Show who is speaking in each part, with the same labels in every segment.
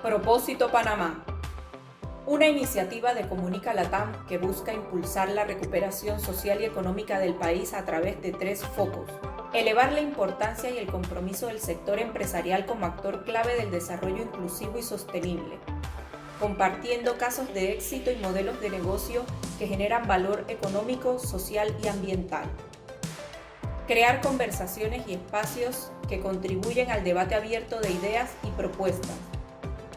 Speaker 1: Propósito Panamá. Una iniciativa de Comunica Latam que busca impulsar la recuperación social y económica del país a través de 3 focos. Elevar la importancia y el compromiso del sector empresarial como actor clave del desarrollo inclusivo y sostenible, compartiendo casos de éxito y modelos de negocio que generan valor económico, social y ambiental. Crear conversaciones y espacios que contribuyen al debate abierto de ideas y propuestas,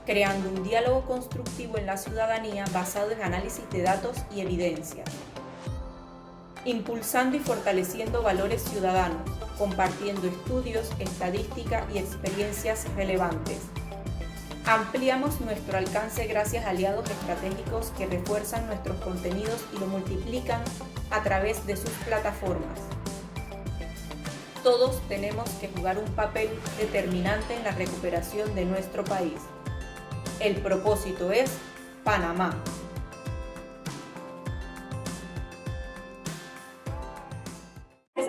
Speaker 1: creando un diálogo constructivo en la ciudadanía basado en análisis de datos y evidencias. Impulsando y fortaleciendo valores ciudadanos, compartiendo estudios, estadística y experiencias relevantes. Ampliamos nuestro alcance gracias a aliados estratégicos que refuerzan nuestros contenidos y lo multiplican a través de sus plataformas. Todos tenemos que jugar un papel determinante en la recuperación de nuestro país. El propósito es Panamá.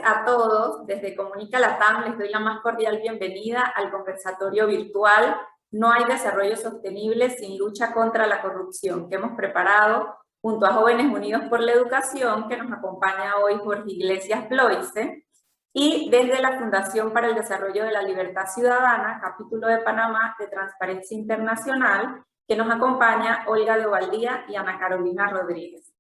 Speaker 2: A todos, desde Comunica Latam les doy la más cordial bienvenida al conversatorio virtual No hay desarrollo sostenible sin lucha contra la corrupción, que hemos preparado junto a Jóvenes Unidos por la Educación, que nos acompaña hoy Jorge Iglesias Bloise, y desde la Fundación para el Desarrollo de la Libertad Ciudadana, capítulo de Panamá de Transparencia Internacional, que nos acompaña Olga de Ovaldía y Ana Carolina Rodríguez.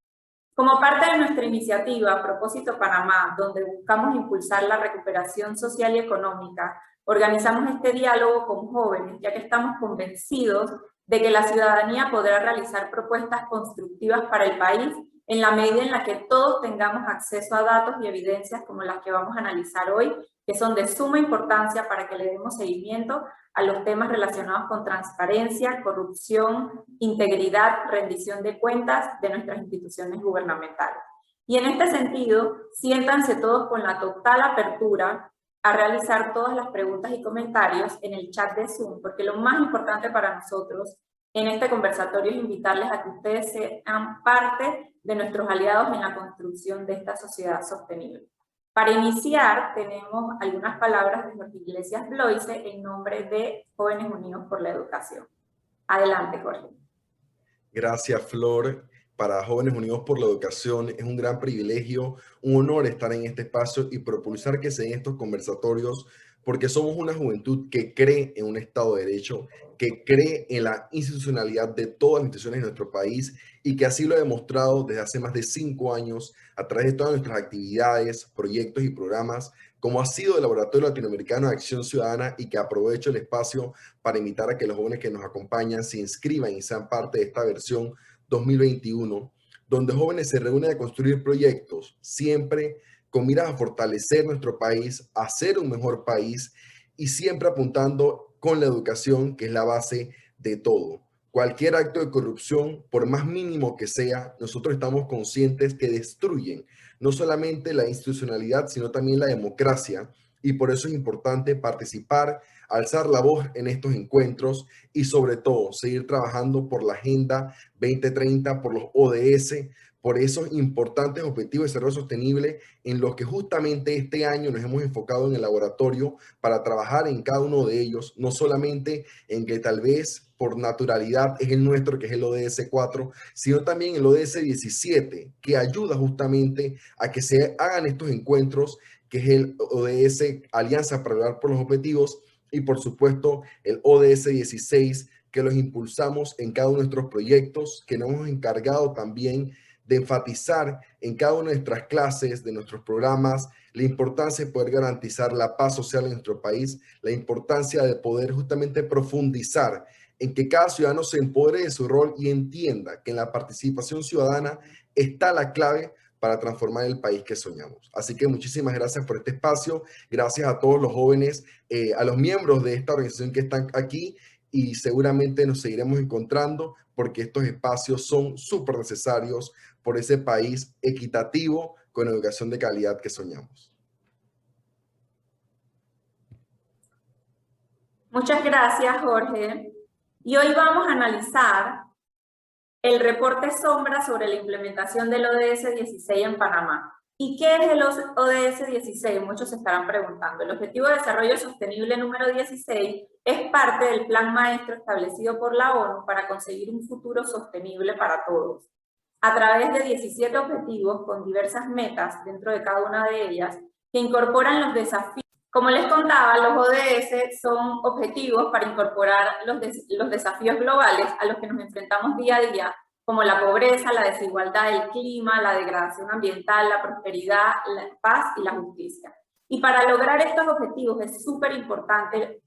Speaker 2: Como parte de nuestra iniciativa Propósito Panamá, donde buscamos impulsar la recuperación social y económica, organizamos este diálogo con jóvenes, ya que estamos convencidos de que la ciudadanía podrá realizar propuestas constructivas para el país en la medida en la que todos tengamos acceso a datos y evidencias como las que vamos a analizar hoy, que son de suma importancia para que le demos seguimiento a los temas relacionados con transparencia, corrupción, integridad, rendición de cuentas de nuestras instituciones gubernamentales. Y en este sentido, siéntanse todos con la total apertura a realizar todas las preguntas y comentarios en el chat de Zoom, porque lo más importante para nosotros en este conversatorio es invitarles a que ustedes sean parte de nuestros aliados en la construcción de esta sociedad sostenible. Para iniciar, tenemos algunas palabras de Jorge Iglesias Bloise en nombre de Jóvenes Unidos por la Educación. Adelante, Jorge.
Speaker 3: Gracias, Flor. Para Jóvenes Unidos por la Educación es un gran privilegio, un honor estar en este espacio y propulsar que se den estos conversatorios, porque somos una juventud que cree en un Estado de Derecho, que cree en la institucionalidad de todas las instituciones de nuestro país y que así lo ha demostrado desde hace más de 5 años a través de todas nuestras actividades, proyectos y programas, como ha sido el Laboratorio Latinoamericano de Acción Ciudadana, y que aprovecho el espacio para invitar a que los jóvenes que nos acompañan se inscriban y sean parte de esta versión 2021, donde jóvenes se reúnen a construir proyectos, siempre con miras a fortalecer nuestro país, a ser un mejor país y siempre apuntando con la educación, que es la base de todo. Cualquier acto de corrupción, por más mínimo que sea, nosotros estamos conscientes que destruyen no solamente la institucionalidad, sino también la democracia, y por eso es importante participar, alzar la voz en estos encuentros y sobre todo seguir trabajando por la Agenda 2030, por los ODS, por esos importantes objetivos de desarrollo sostenible en los que justamente este año nos hemos enfocado en el laboratorio para trabajar en cada uno de ellos, no solamente en que tal vez por naturalidad es el nuestro, que es el ODS 4, sino también el ODS 17, que ayuda justamente a que se hagan estos encuentros, que es el ODS Alianza para lograr por los objetivos, y por supuesto el ODS 16, que los impulsamos en cada uno de nuestros proyectos, que nos hemos encargado también de enfatizar en cada una de nuestras clases, de nuestros programas, la importancia de poder garantizar la paz social en nuestro país, la importancia de poder justamente profundizar en que cada ciudadano se empodere de su rol y entienda que en la participación ciudadana está la clave para transformar el país que soñamos. Así que muchísimas gracias por este espacio, gracias a todos los jóvenes, a los miembros de esta organización que están aquí, y seguramente nos seguiremos encontrando porque estos espacios son súper necesarios por ese país equitativo con educación de calidad que soñamos.
Speaker 2: Muchas gracias, Jorge. Y hoy vamos a analizar el reporte sombra sobre la implementación del ODS 16 en Panamá. ¿Y qué es el ODS 16? Muchos se estarán preguntando. El Objetivo de Desarrollo Sostenible número 16 es parte del Plan Maestro establecido por la ONU para conseguir un futuro sostenible para todos. A través de 17 objetivos con diversas metas dentro de cada una de ellas, que incorporan los desafíos. Como les contaba, los ODS son objetivos para incorporar los desafíos globales a los que nos enfrentamos día a día, como la pobreza, la desigualdad, el clima, la degradación ambiental, la prosperidad, la paz y la justicia. Y para lograr estos objetivos es súper importante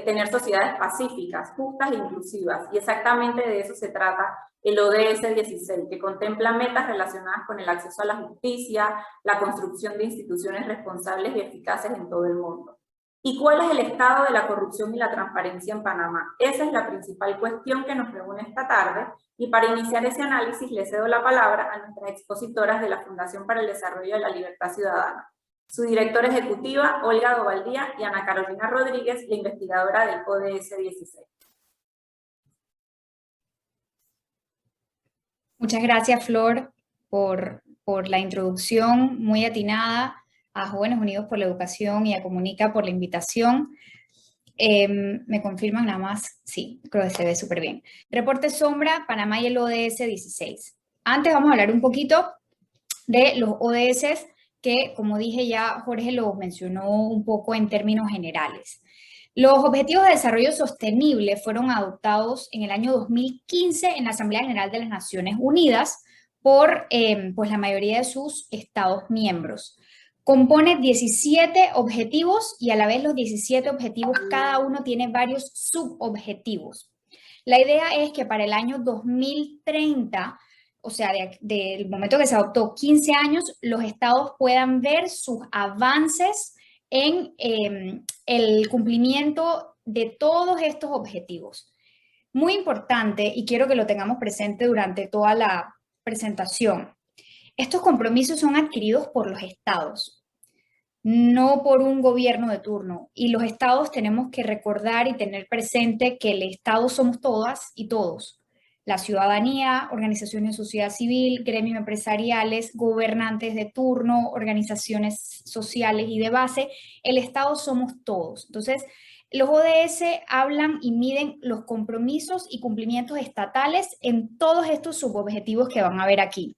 Speaker 2: tener sociedades pacíficas, justas e inclusivas. Y exactamente de eso se trata el ODS 16, que contempla metas relacionadas con el acceso a la justicia, la construcción de instituciones responsables y eficaces en todo el mundo. ¿Y cuál es el estado de la corrupción y la transparencia en Panamá? Esa es la principal cuestión que nos reúne esta tarde, y para iniciar ese análisis le cedo la palabra a nuestras expositoras de la Fundación para el Desarrollo de la Libertad Ciudadana. Su directora ejecutiva, Olga Gobaldía, y Ana Carolina Rodríguez, la investigadora del ODS 16.
Speaker 4: Muchas gracias, Flor, por la introducción muy atinada, a Jóvenes Unidos por la Educación y a Comunica por la invitación. ¿Me confirman nada más? Sí, creo que se ve súper bien. Reporte Sombra, Panamá y el ODS 16. Antes vamos a hablar un poquito de los ODS que, como dije ya, Jorge los mencionó un poco en términos generales. Los Objetivos de Desarrollo Sostenible fueron adoptados en el año 2015 en la Asamblea General de las Naciones Unidas por pues la mayoría de sus estados miembros. Compone 17 objetivos y a la vez los 17 objetivos, cada uno tiene varios subobjetivos. La idea es que para el año 2030, o sea, del momento que se adoptó 15 años, los estados puedan ver sus avances en el cumplimiento de todos estos objetivos. Muy importante, y quiero que lo tengamos presente durante toda la presentación, estos compromisos son adquiridos por los estados, no por un gobierno de turno. Y los estados tenemos que recordar y tener presente que el estado somos todas y todos. La ciudadanía, organizaciones de sociedad civil, gremios empresariales, gobernantes de turno, organizaciones sociales y de base. El estado somos todos. Entonces, los ODS hablan y miden los compromisos y cumplimientos estatales en todos estos subobjetivos que van a ver aquí.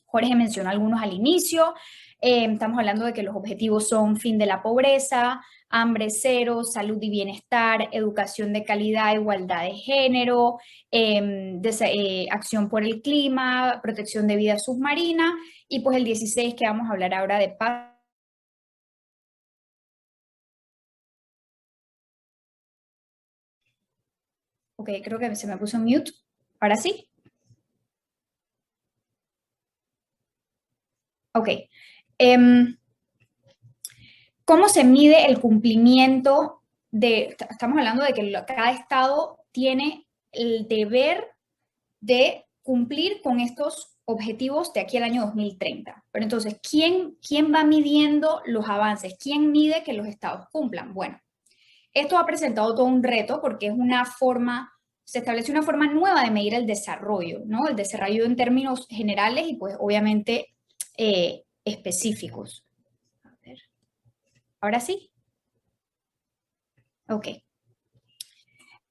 Speaker 4: Jorge mencionó algunos al inicio. Estamos hablando de que los objetivos son fin de la pobreza, hambre cero, salud y bienestar, educación de calidad, igualdad de género, acción por el clima, protección de vida submarina, y pues el 16 que vamos a hablar ahora de paz. Ok, creo que se me puso mute. Ahora sí. Ok. ¿Cómo se mide el cumplimiento de? Estamos hablando de que cada estado tiene el deber de cumplir con estos objetivos de aquí al año 2030. Pero entonces, ¿quién va midiendo los avances? ¿Quién mide que los estados cumplan? Bueno, esto ha presentado todo un reto porque es una forma, se establece una forma nueva de medir el desarrollo, ¿no? El desarrollo en términos generales y pues obviamente específicos. A ver. ¿Ahora sí? Ok.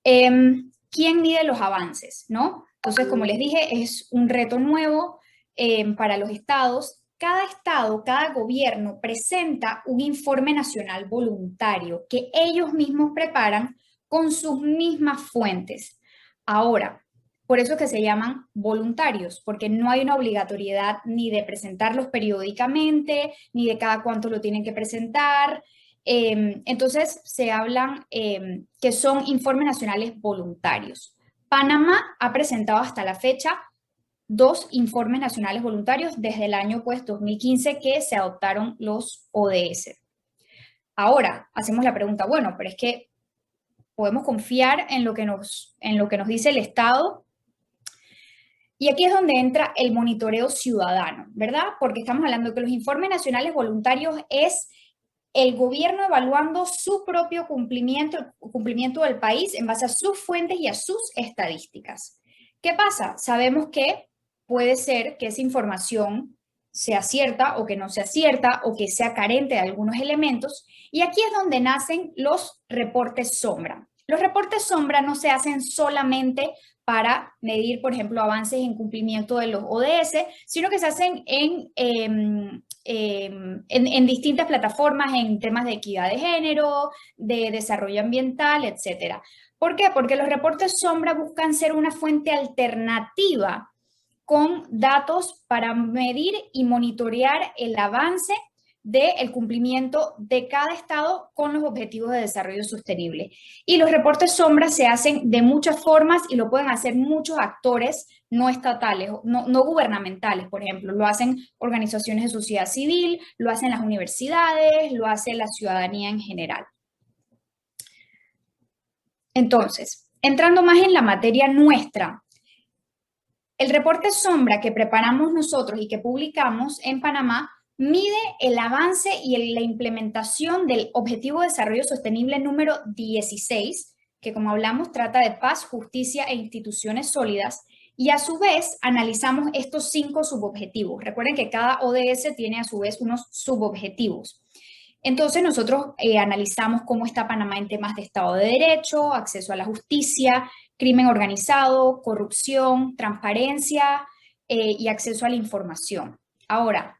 Speaker 4: ¿Quién mide los avances, no? Entonces, como les dije, es un reto nuevo para los estados. Cada estado, cada gobierno presenta un informe nacional voluntario que ellos mismos preparan con sus mismas fuentes. Ahora, por eso es que se llaman voluntarios, porque no hay una obligatoriedad ni de presentarlos periódicamente, ni de cada cuánto lo tienen que presentar. Entonces, se hablan que son informes nacionales voluntarios. Panamá ha presentado hasta la fecha 2 informes nacionales voluntarios desde el año 2015 que se adoptaron los ODS. Ahora, hacemos la pregunta, bueno, pero es que podemos confiar en lo que nos dice el Estado. Y aquí es donde entra el monitoreo ciudadano, ¿verdad? Porque estamos hablando de que los informes nacionales voluntarios es el gobierno evaluando su propio cumplimiento, el cumplimiento del país en base a sus fuentes y a sus estadísticas. ¿Qué pasa? Sabemos que puede ser que esa información sea cierta o que no sea cierta o que sea carente de algunos elementos. Y aquí es donde nacen los reportes sombra. Los reportes sombra no se hacen solamente para medir, por ejemplo, avances en cumplimiento de los ODS, sino que se hacen en distintas plataformas, en temas de equidad de género, de desarrollo ambiental, etc. ¿Por qué? Porque los reportes sombra buscan ser una fuente alternativa con datos para medir y monitorear el avance del cumplimiento de cada estado con los objetivos de desarrollo sostenible. Y los reportes sombra se hacen de muchas formas y lo pueden hacer muchos actores no estatales, no gubernamentales, por ejemplo. Lo hacen organizaciones de sociedad civil, lo hacen las universidades, lo hace la ciudadanía en general. Entonces, entrando más en la materia nuestra, el reporte sombra que preparamos nosotros y que publicamos en Panamá mide el avance y la implementación del Objetivo de Desarrollo Sostenible número 16, que como hablamos trata de paz, justicia e instituciones sólidas, y a su vez analizamos estos 5 subobjetivos. Recuerden que cada ODS tiene a su vez unos subobjetivos. Entonces nosotros analizamos cómo está Panamá en temas de Estado de Derecho, acceso a la justicia, crimen organizado, corrupción, transparencia y acceso a la información. Ahora,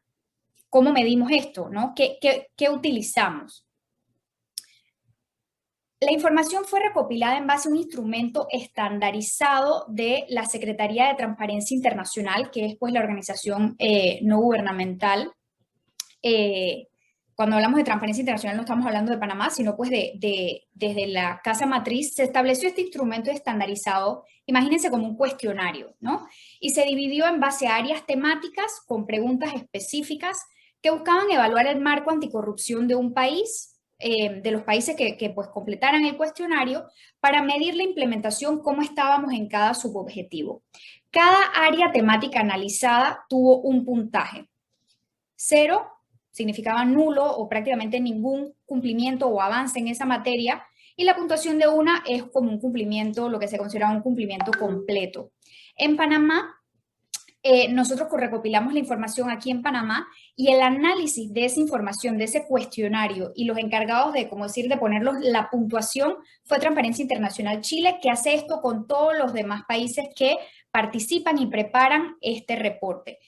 Speaker 4: ¿cómo medimos esto? ¿No? ¿Qué utilizamos? La información fue recopilada en base a un instrumento estandarizado de la Secretaría de Transparencia Internacional, que es pues la organización no gubernamental. Cuando hablamos de transparencia internacional no estamos hablando de Panamá, sino pues desde la casa matriz se estableció este instrumento estandarizado, imagínense como un cuestionario, ¿no? Y se dividió en base a áreas temáticas con preguntas específicas que buscaban evaluar el marco anticorrupción de un país, de los países que pues completaran el cuestionario, para medir la implementación, cómo estábamos en cada subobjetivo. Cada área temática analizada tuvo un puntaje. 0 significaba nulo o prácticamente ningún cumplimiento o avance en esa materia, y la puntuación de 1 es como un cumplimiento, lo que se considera un cumplimiento completo. En Panamá, nosotros recopilamos la información aquí en Panamá y el análisis de esa información, de ese cuestionario y los encargados de, como decir, de ponerlos la puntuación fue Transparencia Internacional Chile, que hace esto con todos los demás países que participan y preparan este reporte.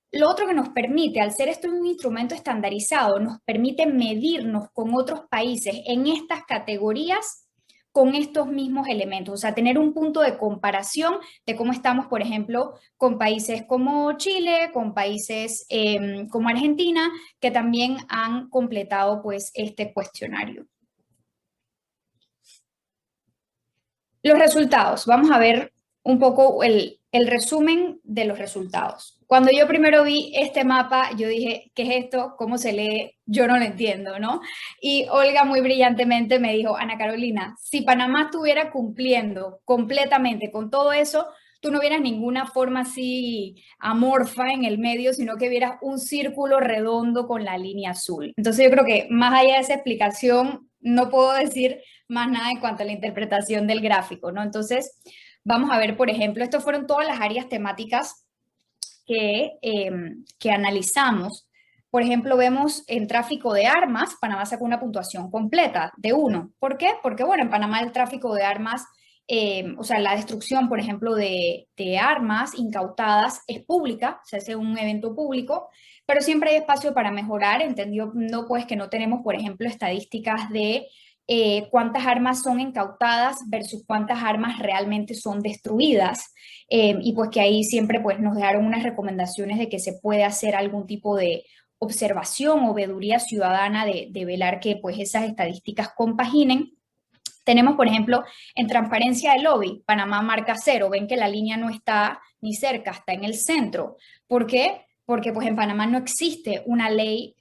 Speaker 4: Lo otro que nos permite, al ser esto un instrumento estandarizado, nos permite medirnos con otros países en estas categorías con estos mismos elementos, o sea, tener un punto de comparación de cómo estamos, por ejemplo, con países como Chile, con países como Argentina, que también han completado pues este cuestionario. Los resultados, vamos a ver un poco el resumen de los resultados. Cuando yo primero vi este mapa, yo dije, ¿qué es esto? ¿Cómo se lee? Yo no lo entiendo, ¿no? Y Olga muy brillantemente me dijo, Ana Carolina, si Panamá estuviera cumpliendo completamente con todo eso, tú no vieras ninguna forma así amorfa en el medio, sino que vieras un círculo redondo con la línea azul. Entonces yo creo que más allá de esa explicación, no puedo decir más nada en cuanto a la interpretación del gráfico, ¿no? Entonces, vamos a ver, por ejemplo, estas fueron todas las áreas temáticas que analizamos. Por ejemplo, vemos en tráfico de armas, Panamá sacó una puntuación completa de 1. ¿Por qué? Porque, bueno, en Panamá el tráfico de armas, o sea, la destrucción, por ejemplo, de armas incautadas es pública, se hace un evento público, pero siempre hay espacio para mejorar, entendió, no, pues que no tenemos, por ejemplo, estadísticas de cuántas armas son incautadas versus cuántas armas realmente son destruidas, y pues que ahí siempre pues nos dejaron unas recomendaciones de que se puede hacer algún tipo de observación o veeduría ciudadana de velar que pues esas estadísticas compaginen. Tenemos, por ejemplo, en transparencia de lobby, Panamá marca 0, ven que la línea no está ni cerca, está en el centro. ¿Por qué? Porque pues en Panamá no existe una ley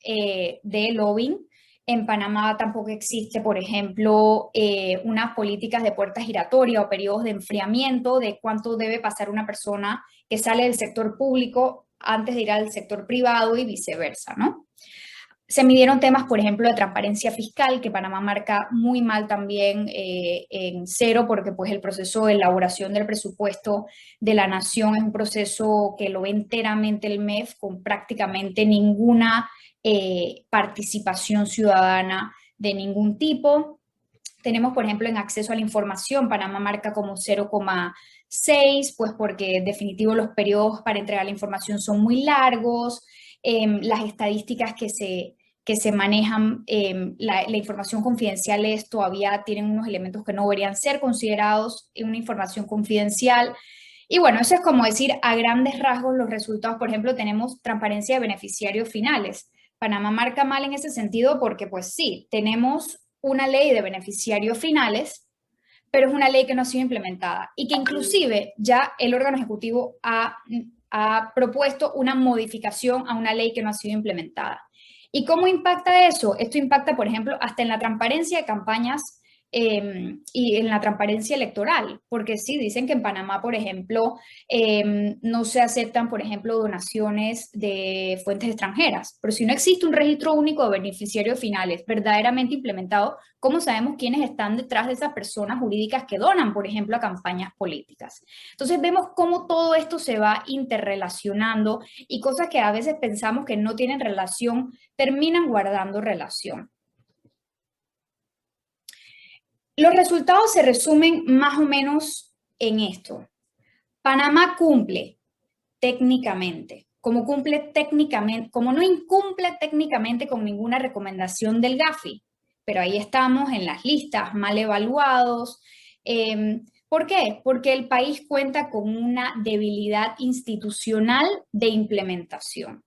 Speaker 4: de lobbying. En Panamá tampoco existe, por ejemplo, unas políticas de puerta giratoria o periodos de enfriamiento de cuánto debe pasar una persona que sale del sector público antes de ir al sector privado y viceversa, ¿no? Se midieron temas, por ejemplo, de transparencia fiscal, que Panamá marca muy mal también en cero, porque pues el proceso de elaboración del presupuesto de la nación es un proceso que lo ve enteramente el MEF, con prácticamente ninguna participación ciudadana de ningún tipo. Tenemos, por ejemplo, en acceso a la información, Panamá marca como 0,6, pues porque en definitivo los periodos para entregar la información son muy largos. Las estadísticas que se manejan, la información confidencial todavía tienen unos elementos que no deberían ser considerados en una información confidencial. Y bueno, eso es como decir a grandes rasgos los resultados. Por ejemplo, tenemos transparencia de beneficiarios finales. Panamá marca mal en ese sentido porque pues sí, tenemos una ley de beneficiarios finales, pero es una ley que no ha sido implementada y que inclusive ya el órgano ejecutivo ha propuesto una modificación a una ley que no ha sido implementada. ¿Y cómo impacta eso? Esto impacta, por ejemplo, hasta en la transparencia de campañas y en la transparencia electoral, porque sí, dicen que en Panamá, por ejemplo, no se aceptan, por ejemplo, donaciones de fuentes extranjeras, pero si no existe un registro único de beneficiarios finales verdaderamente implementado, ¿cómo sabemos quiénes están detrás de esas personas jurídicas que donan, por ejemplo, a campañas políticas? Entonces vemos cómo todo esto se va interrelacionando y cosas que a veces pensamos que no tienen relación, terminan guardando relación. Los resultados se resumen más o menos en esto. Panamá cumple técnicamente, como no incumple técnicamente con ninguna recomendación del GAFI, pero ahí estamos en las listas, mal evaluados. ¿Por qué? Porque el país cuenta con una debilidad institucional de implementación,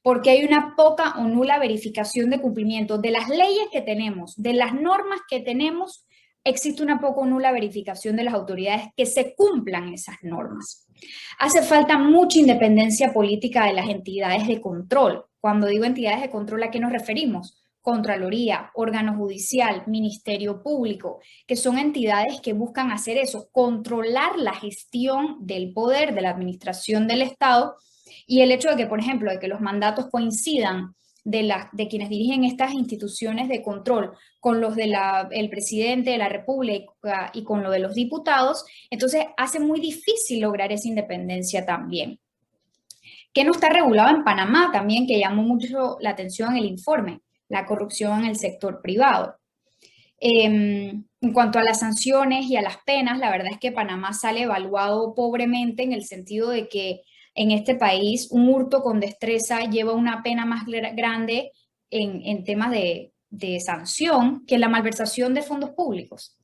Speaker 4: porque hay una poca o nula verificación de cumplimiento de las leyes que tenemos, de las normas que tenemos. Existe una poco nula verificación de las autoridades que se cumplan esas normas. Hace falta mucha independencia política de las entidades de control. Cuando digo entidades de control, ¿a qué nos referimos? Contraloría, órgano judicial, Ministerio Público, que son entidades que buscan hacer eso, controlar la gestión del poder, de la administración del Estado, y el hecho de que, por ejemplo, de que los mandatos coincidan de quienes dirigen estas instituciones de control con los del presidente de la República y con lo de los diputados, entonces hace muy difícil lograr esa independencia también. ¿Qué no está regulado en Panamá también, que llamó mucho la atención en el informe? La corrupción en el sector privado. En cuanto a las sanciones y a las penas, la verdad es que Panamá sale evaluado pobremente en el sentido de que en este país un hurto con destreza lleva una pena más grande en temas de sanción que la malversación de fondos públicos.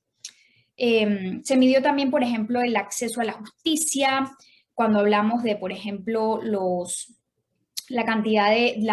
Speaker 4: Se midió también, por ejemplo, el acceso a la justicia, cuando hablamos de, por ejemplo, la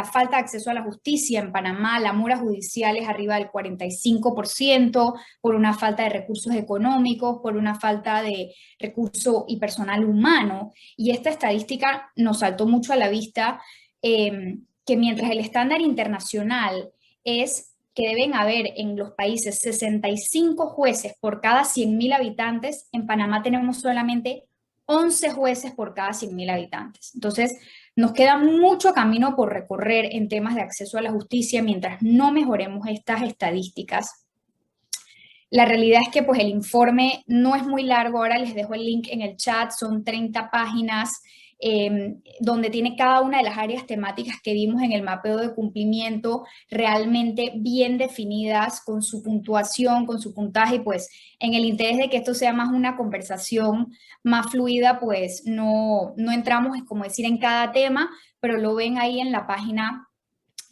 Speaker 4: falta de acceso a la justicia en Panamá. La mora judicial es arriba del 45% por una falta de recursos económicos, por una falta de recurso y personal humano. Y esta estadística nos saltó mucho a la vista, que mientras el estándar internacional es que deben haber en los países 65 jueces por cada 100.000 habitantes, en Panamá tenemos solamente 11 jueces por cada 100.000 habitantes. Entonces, nos queda mucho camino por recorrer en temas de acceso a la justicia mientras no mejoremos estas estadísticas. La realidad es que pues, el informe no es muy largo, ahora les dejo el link en el chat, son 30 páginas donde tiene cada una de las áreas temáticas que vimos en el mapeo de cumplimiento realmente bien definidas, con su puntuación, con su puntaje, y pues en el interés de que esto sea más una conversación más fluida, pues no entramos, como decir, en cada tema, pero lo ven ahí en la página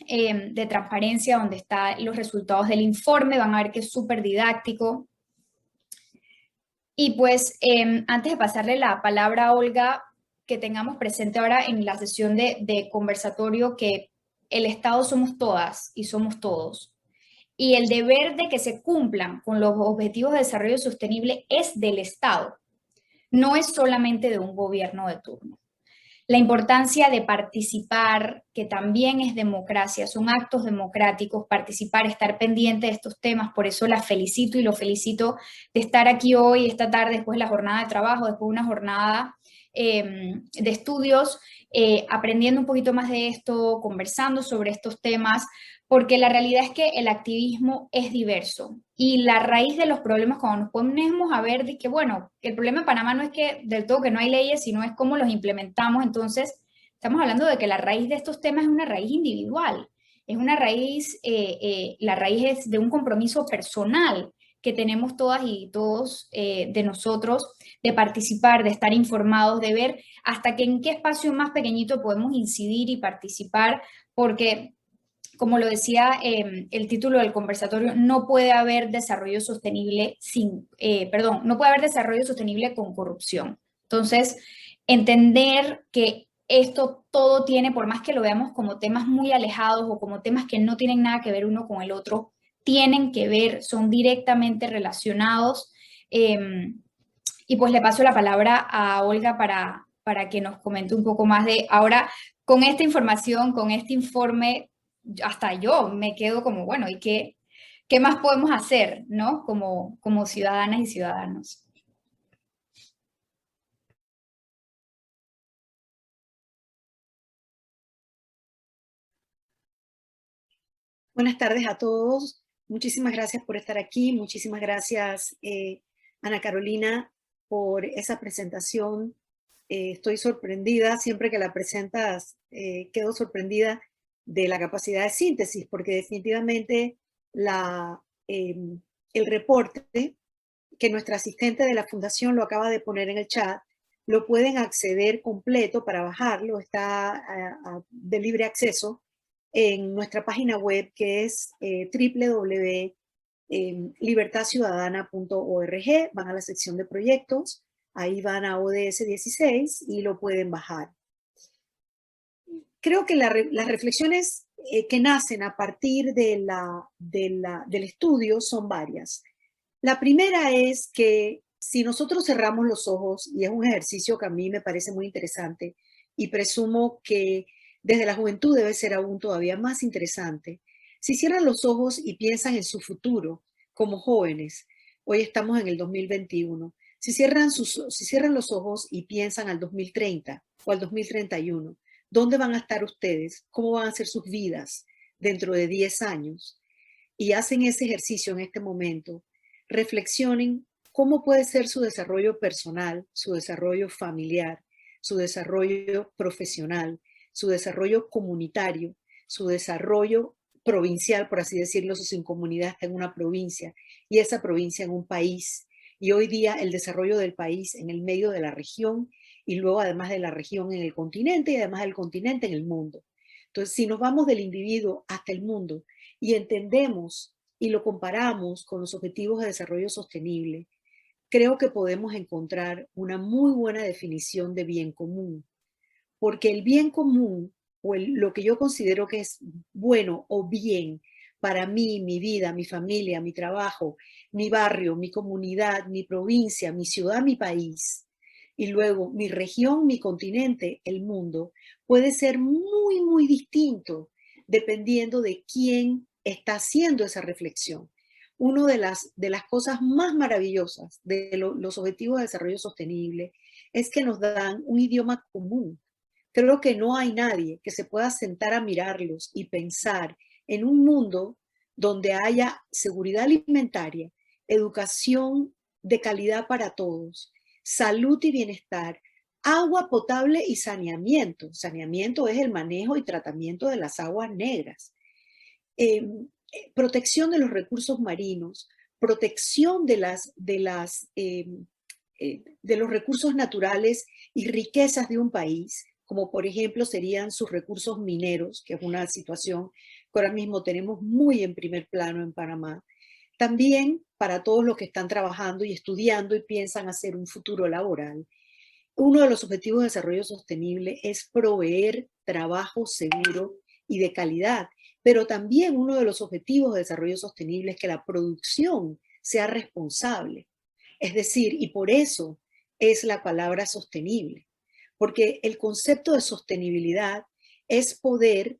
Speaker 4: de transparencia donde están los resultados del informe. Van a ver que es súper didáctico. Y pues antes de pasarle la palabra a Olga, que tengamos presente ahora en la sesión de conversatorio que el Estado somos todas y somos todos. Y el deber de que se cumplan con los objetivos de desarrollo sostenible es del Estado, no es solamente de un gobierno de turno. La importancia de participar, que también es democracia, son actos democráticos, participar, estar pendiente de estos temas, por eso la felicito y lo felicito de estar aquí hoy, esta tarde, después de la jornada de trabajo, después de una jornada de estudios, aprendiendo un poquito más de esto, conversando sobre estos temas, porque la realidad es que el activismo es diverso y la raíz de los problemas, cuando nos ponemos a ver de que, bueno, que el problema en Panamá no es que del todo que no hay leyes, sino es cómo los implementamos, entonces estamos hablando de que la raíz de estos temas es una raíz individual, es una raíz, la raíz es de un compromiso personal que tenemos todas y todos de nosotros, de participar, de estar informados, de ver hasta que en qué espacio más pequeñito podemos incidir y participar, porque como lo decía el título del conversatorio, no puede haber desarrollo sostenible no puede haber desarrollo sostenible con corrupción. Entonces, entender que esto todo tiene, por más que lo veamos como temas muy alejados o como temas que no tienen nada que ver uno con el otro, tienen que ver, son directamente relacionados. Y pues le paso la palabra a Olga para que nos comente un poco más de ahora, con esta información, con este informe, hasta yo me quedo como, bueno, ¿y qué más podemos hacer, ¿no? Como ciudadanas y ciudadanos.
Speaker 5: Buenas tardes a todos. Muchísimas gracias por estar aquí. Muchísimas gracias, Ana Carolina, por esa presentación. Estoy sorprendida, siempre que la presentas, quedo sorprendida de la capacidad de síntesis, porque definitivamente el reporte que nuestra asistente de la Fundación lo acaba de poner en el chat, lo pueden acceder completo para bajarlo, está de libre acceso en nuestra página web, que es www.libertadciudadana.org. Van a la sección de proyectos, ahí van a ODS 16 y lo pueden bajar. Creo que las reflexiones que nacen a partir del estudio son varias. La primera es que si nosotros cerramos los ojos, y es un ejercicio que a mí me parece muy interesante, y presumo que desde la juventud debe ser aún todavía más interesante, si cierran los ojos y piensan en su futuro como jóvenes, hoy estamos en el 2021, si cierran los ojos y piensan al 2030 o al 2031, ¿dónde van a estar ustedes? ¿Cómo van a ser sus vidas dentro de 10 años? Y hacen ese ejercicio en este momento. Reflexionen cómo puede ser su desarrollo personal, su desarrollo familiar, su desarrollo profesional, su desarrollo comunitario, su desarrollo provincial, por así decirlo, si su comunidad está en una provincia y esa provincia en un país. Y hoy día el desarrollo del país en el medio de la región y luego además de la región en el continente y además del continente en el mundo. Entonces, si nos vamos del individuo hasta el mundo y entendemos y lo comparamos con los objetivos de desarrollo sostenible, creo que podemos encontrar una muy buena definición de bien común. Porque el bien común, o lo que yo considero que es bueno o bien para mí, mi vida, mi familia, mi trabajo, mi barrio, mi comunidad, mi provincia, mi ciudad, mi país, y luego mi región, mi continente, el mundo, puede ser muy, muy distinto dependiendo de quién está haciendo esa reflexión. Una de las cosas más maravillosas de los Objetivos de Desarrollo Sostenible es que nos dan un idioma común. Creo que no hay nadie que se pueda sentar a mirarlos y pensar en un mundo donde haya seguridad alimentaria, educación de calidad para todos, salud y bienestar, agua potable y saneamiento. Saneamiento es el manejo y tratamiento de las aguas negras. Protección de los recursos marinos, protección de los recursos naturales y riquezas de un país, como por ejemplo serían sus recursos mineros, que es una situación que ahora mismo tenemos muy en primer plano en Panamá. También para todos los que están trabajando y estudiando y piensan hacer un futuro laboral. Uno de los objetivos de desarrollo sostenible es proveer trabajo seguro y de calidad, pero también uno de los objetivos de desarrollo sostenible es que la producción sea responsable. Es decir, y por eso es la palabra sostenible, porque el concepto de sostenibilidad es poder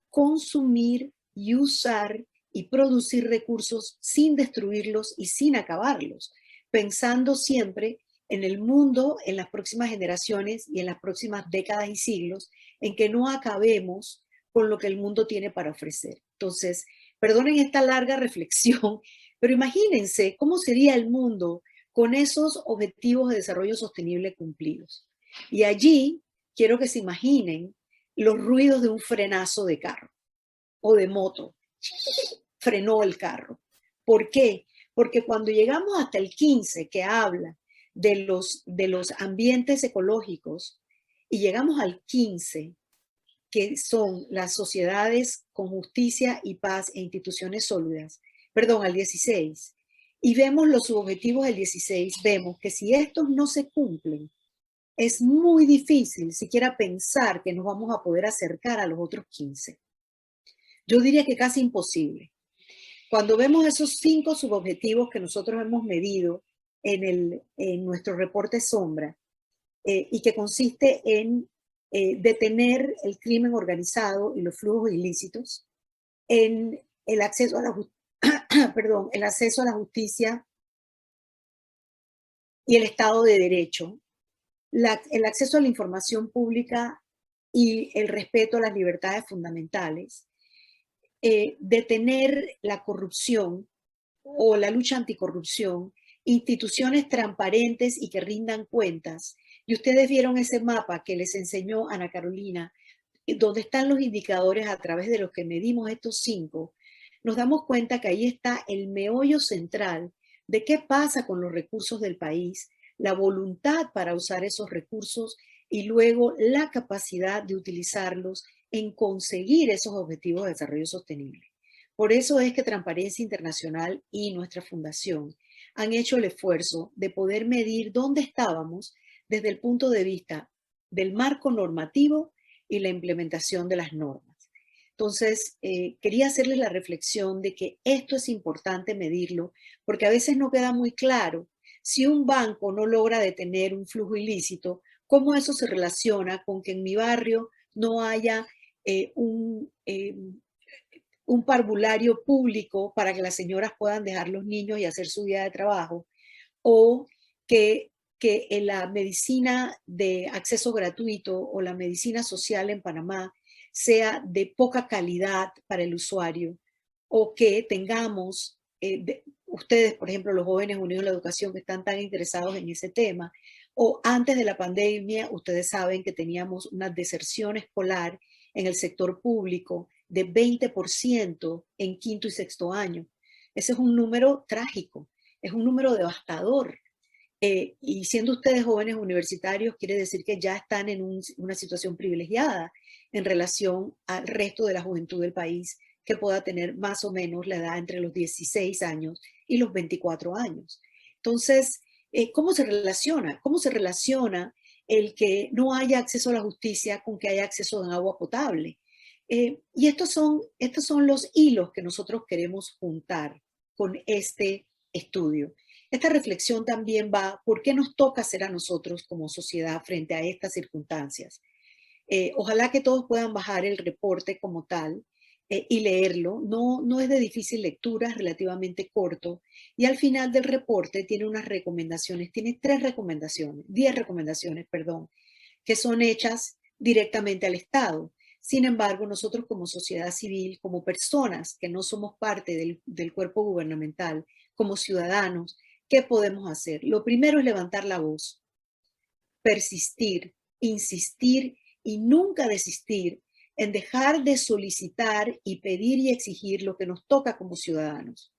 Speaker 5: consumir y usar y producir recursos sin destruirlos y sin acabarlos, pensando siempre en el mundo, en las próximas generaciones y en las próximas décadas y siglos, en que no acabemos con lo que el mundo tiene para ofrecer. Entonces, perdonen esta larga reflexión, pero imagínense cómo sería el mundo con esos objetivos de desarrollo sostenible cumplidos. Y allí quiero que se imaginen los ruidos de un frenazo de carro o de moto. Frenó el carro. ¿Por qué? Porque cuando llegamos hasta el 15, que habla de los ambientes ecológicos, y llegamos al 15, que son las sociedades con justicia y paz e instituciones sólidas, perdón, al 16, y vemos los subobjetivos del 16, vemos que si estos no se cumplen, es muy difícil siquiera pensar que nos vamos a poder acercar a los otros 15. Yo diría que casi imposible. Cuando vemos esos 5 subobjetivos que nosotros hemos medido en nuestro reporte sombra, y que consiste en detener el crimen organizado y los flujos ilícitos, en el acceso a la, perdón, el acceso a la justicia y el Estado de Derecho, el acceso a la información pública y el respeto a las libertades fundamentales, detener la corrupción o la lucha anticorrupción, instituciones transparentes y que rindan cuentas. Y ustedes vieron ese mapa que les enseñó Ana Carolina, donde están los indicadores a través de los que medimos estos 5. Nos damos cuenta que ahí está el meollo central de qué pasa con los recursos del país, la voluntad para usar esos recursos y luego la capacidad de utilizarlos en conseguir esos objetivos de desarrollo sostenible. Por eso es que Transparencia Internacional y nuestra fundación han hecho el esfuerzo de poder medir dónde estábamos desde el punto de vista del marco normativo y la implementación de las normas. Entonces, quería hacerles la reflexión de que esto es importante medirlo, porque a veces no queda muy claro si un banco no logra detener un flujo ilícito, cómo eso se relaciona con que en mi barrio no haya un parvulario público para que las señoras puedan dejar los niños y hacer su día de trabajo, o que en la medicina de acceso gratuito o la medicina social en Panamá sea de poca calidad para el usuario, o que tengamos, ustedes, por ejemplo, los jóvenes unidos en la educación que están tan interesados en ese tema, o antes de la pandemia, ustedes saben que teníamos una deserción escolar en el sector público de 20% en quinto y sexto año. Ese es un número trágico, es un número devastador. Y siendo ustedes jóvenes universitarios, quiere decir que ya están en una situación privilegiada en relación al resto de la juventud del país, que pueda tener más o menos la edad entre los 16 años y los 24 años. Entonces, ¿cómo se relaciona? ¿Cómo se relaciona el que no haya acceso a la justicia con que haya acceso a agua potable? Y estos son los hilos que nosotros queremos juntar con este estudio. Esta reflexión también va, ¿por qué nos toca hacer a nosotros como sociedad frente a estas circunstancias? Ojalá que todos puedan bajar el reporte como tal y leerlo. No es de difícil lectura, es relativamente corto. Y al final del reporte tiene unas recomendaciones, tiene 10 recomendaciones, perdón, que son hechas directamente al Estado. Sin embargo, nosotros como sociedad civil, como personas que no somos parte del cuerpo gubernamental, como ciudadanos, ¿qué podemos hacer? Lo primero es levantar la voz, persistir, insistir y nunca desistir en dejar de solicitar y pedir y exigir lo que nos toca como ciudadanos.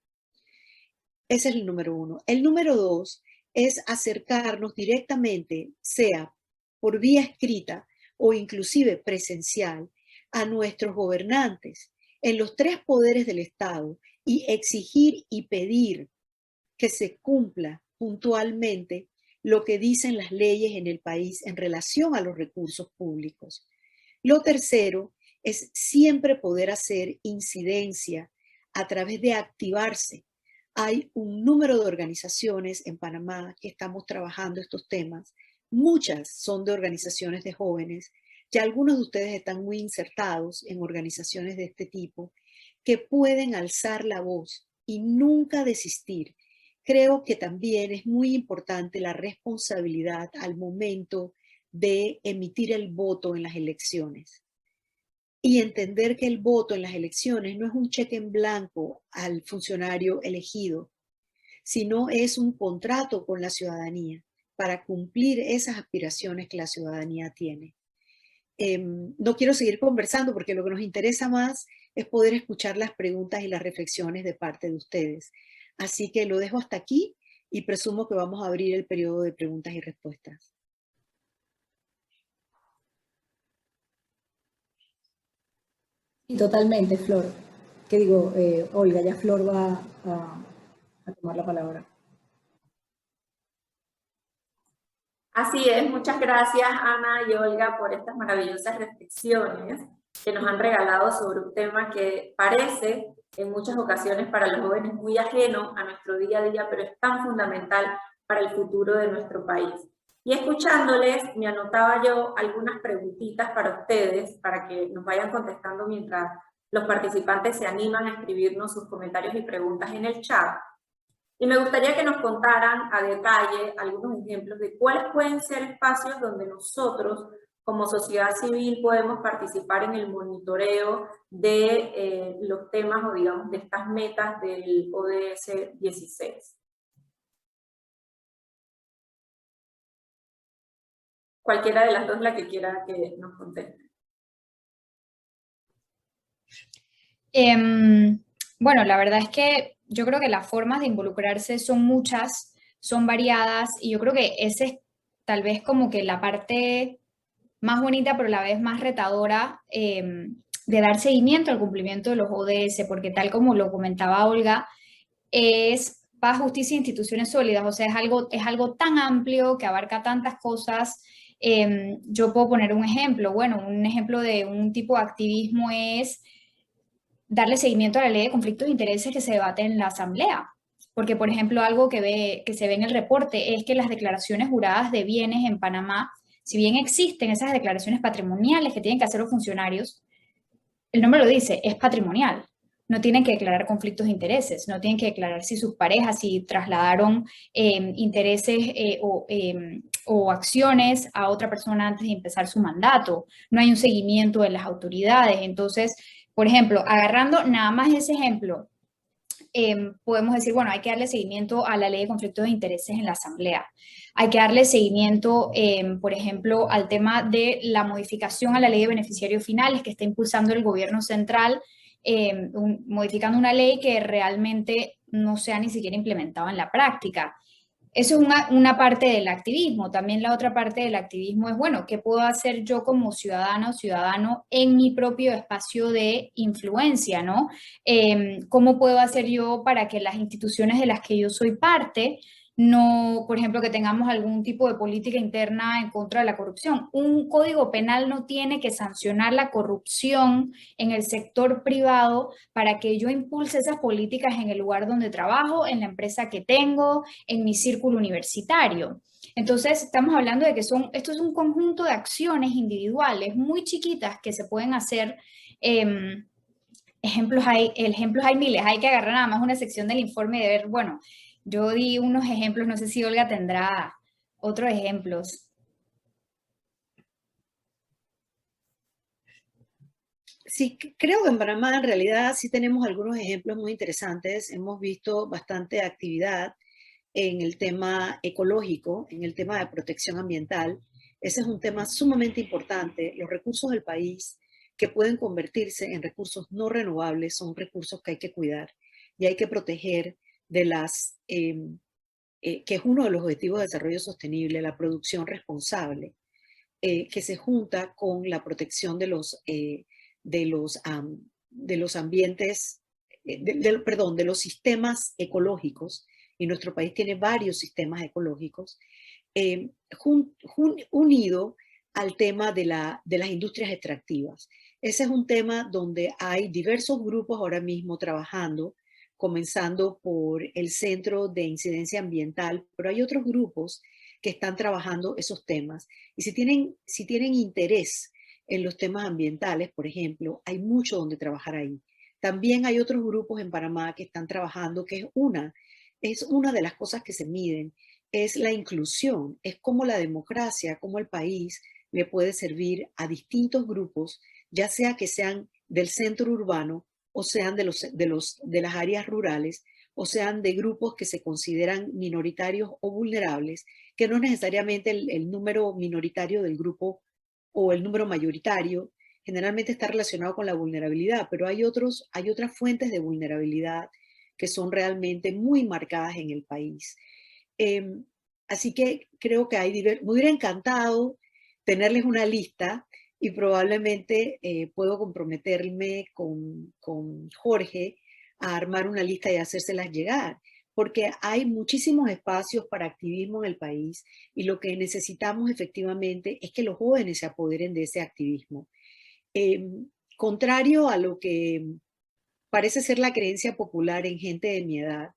Speaker 5: Ese es el número 1. El número 2 es acercarnos directamente, sea por vía escrita o inclusive presencial, a nuestros gobernantes en los 3 poderes del Estado y exigir y pedir que se cumpla puntualmente lo que dicen las leyes en el país en relación a los recursos públicos. Lo tercero es siempre poder hacer incidencia a través de activarse. Hay un número de organizaciones en Panamá que estamos trabajando estos temas. Muchas son de organizaciones de jóvenes. Ya algunos de ustedes están muy insertados en organizaciones de este tipo que pueden alzar la voz y nunca desistir. Creo que también es muy importante la responsabilidad al momento de emitir el voto en las elecciones. y entender que el voto en las elecciones no es un cheque en blanco al funcionario elegido, sino es un contrato con la ciudadanía para cumplir esas aspiraciones que la ciudadanía tiene. No quiero seguir conversando porque lo que nos interesa más es poder escuchar las preguntas y las reflexiones de parte de ustedes. Así que lo dejo hasta aquí y presumo que vamos a abrir el periodo de preguntas y respuestas.
Speaker 6: Sí, totalmente, Flor. ¿Qué digo? Olga, ya Flor va a tomar la palabra.
Speaker 2: Así es, muchas gracias Ana y Olga por estas maravillosas reflexiones que nos han regalado sobre un tema que parece en muchas ocasiones para los jóvenes muy ajeno a nuestro día a día, pero es tan fundamental para el futuro de nuestro país. Y escuchándoles, me anotaba yo algunas preguntitas para ustedes, para que nos vayan contestando mientras los participantes se animan a escribirnos sus comentarios y preguntas en el chat. Y me gustaría que nos contaran a detalle algunos ejemplos de cuáles pueden ser espacios donde nosotros, como sociedad civil, podemos participar en el monitoreo de los temas o, digamos, de estas metas del ODS 16. Cualquiera de las dos, la que quiera que nos conteste.
Speaker 4: Bueno, la verdad es que yo creo que las formas de involucrarse son muchas, son variadas, y yo creo que ese es tal vez como que la parte más bonita, pero a la vez más retadora, de dar seguimiento al cumplimiento de los ODS, porque tal como lo comentaba Olga, es paz, justicia e instituciones sólidas, o sea, es algo tan amplio que abarca tantas cosas. Yo puedo poner un ejemplo, bueno, un ejemplo de un tipo de activismo es darle seguimiento a la ley de conflictos de intereses que se debate en la Asamblea. Porque, por ejemplo, algo que se ve en el reporte es que las declaraciones juradas de bienes en Panamá, si bien existen esas declaraciones patrimoniales que tienen que hacer los funcionarios, el nombre lo dice, es patrimonial. No tienen que declarar conflictos de intereses, no tienen que declarar si sus parejas, si trasladaron intereses o acciones a otra persona antes de empezar su mandato. No hay un seguimiento de las autoridades. Entonces, por ejemplo, agarrando nada más ese ejemplo, podemos decir, bueno, hay que darle seguimiento a la ley de conflictos de intereses en la Asamblea. Hay que darle seguimiento, por ejemplo, al tema de la modificación a la ley de beneficiarios finales que está impulsando el gobierno central, modificando una ley que realmente no se ha ni siquiera implementado en la práctica. Eso es una parte del activismo. También la otra parte del activismo es, bueno, ¿qué puedo hacer yo como ciudadana o ciudadano en mi propio espacio de influencia, ¿no? ¿Cómo puedo hacer yo para que las instituciones de las que yo soy parte no, por ejemplo, que tengamos algún tipo de política interna en contra de la corrupción? Un código penal no tiene que sancionar la corrupción en el sector privado para que yo impulse esas políticas en el lugar donde trabajo, en la empresa que tengo, en mi círculo universitario. Entonces, estamos hablando de que esto es un conjunto de acciones individuales muy chiquitas que se pueden hacer. Ejemplos hay miles, hay que agarrar nada más una sección del informe y de ver, bueno, yo di unos ejemplos, no sé si Olga tendrá otros ejemplos.
Speaker 5: Sí, creo que en Panamá en realidad sí tenemos algunos ejemplos muy interesantes. Hemos visto bastante actividad en el tema ecológico, en el tema de protección ambiental. Ese es un tema sumamente importante. Los recursos del país que pueden convertirse en recursos no renovables son recursos que hay que cuidar y hay que proteger de las, que es uno de los objetivos de desarrollo sostenible, la producción responsable, que se junta con la protección de los ambientes, perdón, de los sistemas ecológicos, y nuestro país tiene varios sistemas ecológicos, unido al tema de las industrias extractivas. Ese es un tema donde hay diversos grupos ahora mismo trabajando, comenzando por el Centro de Incidencia Ambiental, pero hay otros grupos que están trabajando esos temas. Y si tienen interés en los temas ambientales, por ejemplo, hay mucho donde trabajar ahí. También hay otros grupos en Panamá que están trabajando, que es una de las cosas que se miden, es la inclusión, es cómo la democracia, cómo el país le puede servir a distintos grupos ya sea que sean del centro urbano o sean de las áreas rurales, o sean de grupos que se consideran minoritarios o vulnerables, que no necesariamente el número minoritario del grupo o el número mayoritario generalmente está relacionado con la vulnerabilidad, pero hay otras fuentes de vulnerabilidad que son realmente muy marcadas en el país. Así que creo que me hubiera encantado tenerles una lista y probablemente puedo comprometerme con Jorge a armar una lista y hacérselas llegar, porque hay muchísimos espacios para activismo en el país y lo que necesitamos efectivamente es que los jóvenes se apoderen de ese activismo. Contrario a lo que parece ser la creencia popular en gente de mi edad,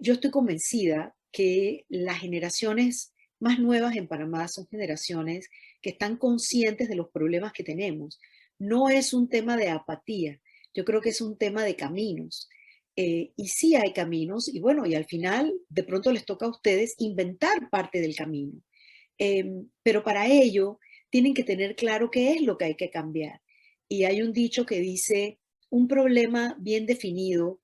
Speaker 5: yo estoy convencida que las generaciones más nuevas en Panamá son generaciones que están conscientes de los problemas que tenemos. No es un tema de apatía, yo creo que es un tema de caminos. Y sí hay caminos, y bueno, y al final de pronto les toca a ustedes inventar parte del camino. Pero para ello tienen que tener claro qué es lo que hay que cambiar. Y hay un dicho que dice, un problema bien definido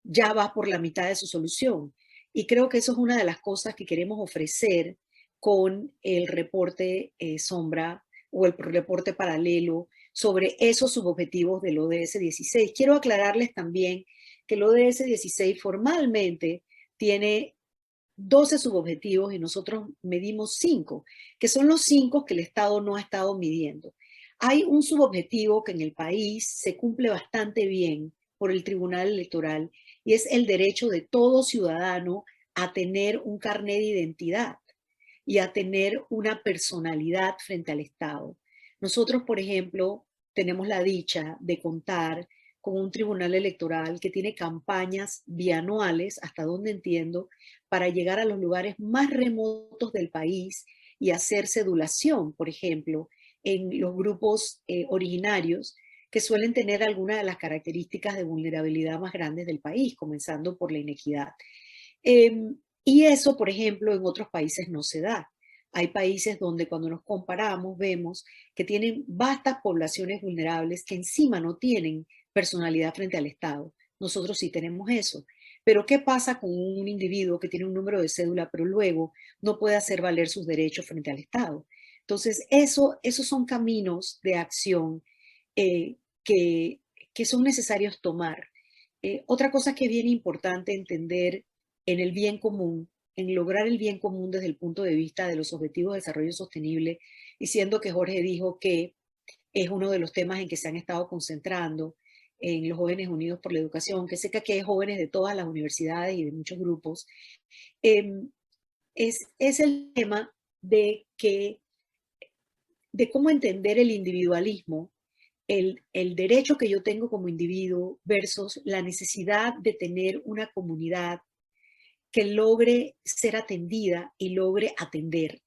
Speaker 5: ya va por la mitad de su solución. Y creo que eso es una de las cosas que queremos ofrecer con el reporte Sombra o el reporte paralelo sobre esos subobjetivos del ODS 16. Quiero aclararles también que el ODS 16 formalmente tiene 12 subobjetivos y nosotros medimos 5, que son los 5 que el Estado no ha estado midiendo. Hay un subobjetivo que en el país se cumple bastante bien por el Tribunal Electoral y es el derecho de todo ciudadano a tener un carnet de identidad y a tener una personalidad frente al Estado. Nosotros, por ejemplo, tenemos la dicha de contar con un tribunal electoral que tiene campañas bianuales, hasta donde entiendo, para llegar a los lugares más remotos del país y hacer cedulación, por ejemplo, en los grupos originarios que suelen tener algunas de las características de vulnerabilidad más grandes del país, comenzando por la inequidad. Y eso, por ejemplo, en otros países no se da. Hay países donde cuando nos comparamos vemos que tienen vastas poblaciones vulnerables que encima no tienen personalidad frente al Estado. Nosotros sí tenemos eso. Pero ¿qué pasa con un individuo que tiene un número de cédula, pero luego no puede hacer valer sus derechos frente al Estado? Entonces, esos son caminos de acción que son necesarios tomar. Otra cosa que es bien importante entender en el bien común, en lograr el bien común desde el punto de vista de los objetivos de desarrollo sostenible, y siendo que Jorge dijo que es uno de los temas en que se han estado concentrando en los Jóvenes Unidos por la Educación, que sé que aquí hay jóvenes de todas las universidades y de muchos grupos, es el tema de cómo entender el individualismo, el derecho que yo tengo como individuo versus la necesidad de tener una comunidad que logre ser atendida y logre atender,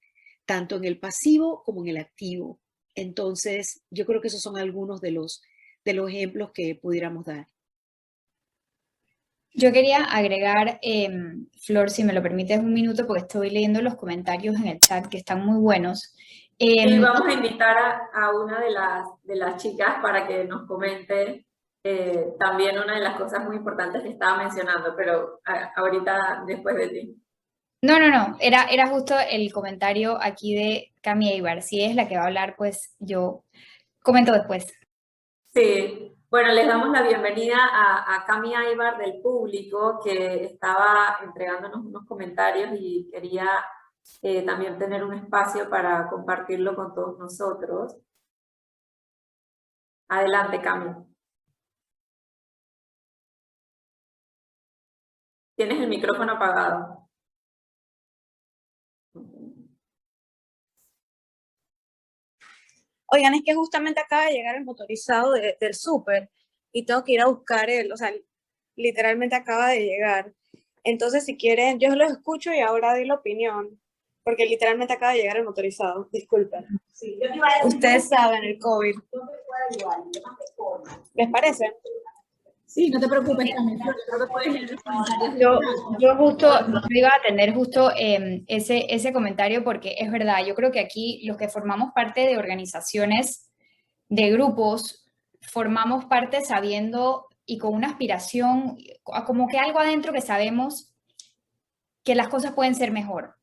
Speaker 5: tanto en el pasivo como en el activo. Entonces, yo creo que esos son algunos de los ejemplos que pudiéramos dar.
Speaker 4: Yo quería agregar, Flor, si me lo permites un minuto, porque estoy leyendo los comentarios en el chat que están muy buenos.
Speaker 2: Y vamos a invitar a una de las chicas para que nos comente también una de las cosas muy importantes que estaba mencionando, pero ahorita después de ti.
Speaker 4: No, era justo el comentario aquí de Cami Eibar. Si es la que va a hablar, pues yo comento después.
Speaker 2: Sí, bueno, les damos la bienvenida a Cami Eibar del público que estaba entregándonos unos comentarios y quería también tener un espacio para compartirlo con todos nosotros. Adelante, Cami. Tienes el micrófono apagado.
Speaker 7: Oigan, es que justamente acaba de llegar el motorizado del súper y tengo que ir a buscar o sea, literalmente acaba de llegar. Entonces, si quieren, yo los escucho y ahora doy la opinión, porque literalmente acaba de llegar el motorizado. Disculpen. Sí, ustedes saben el COVID. ¿Les parece?
Speaker 6: Sí, no te preocupes, Carmen.
Speaker 4: Yo justo iba a tener justo ese comentario porque es verdad, yo creo que aquí los que formamos parte de organizaciones de grupos formamos parte sabiendo y con una aspiración, como que algo adentro que sabemos que las cosas pueden ser mejor,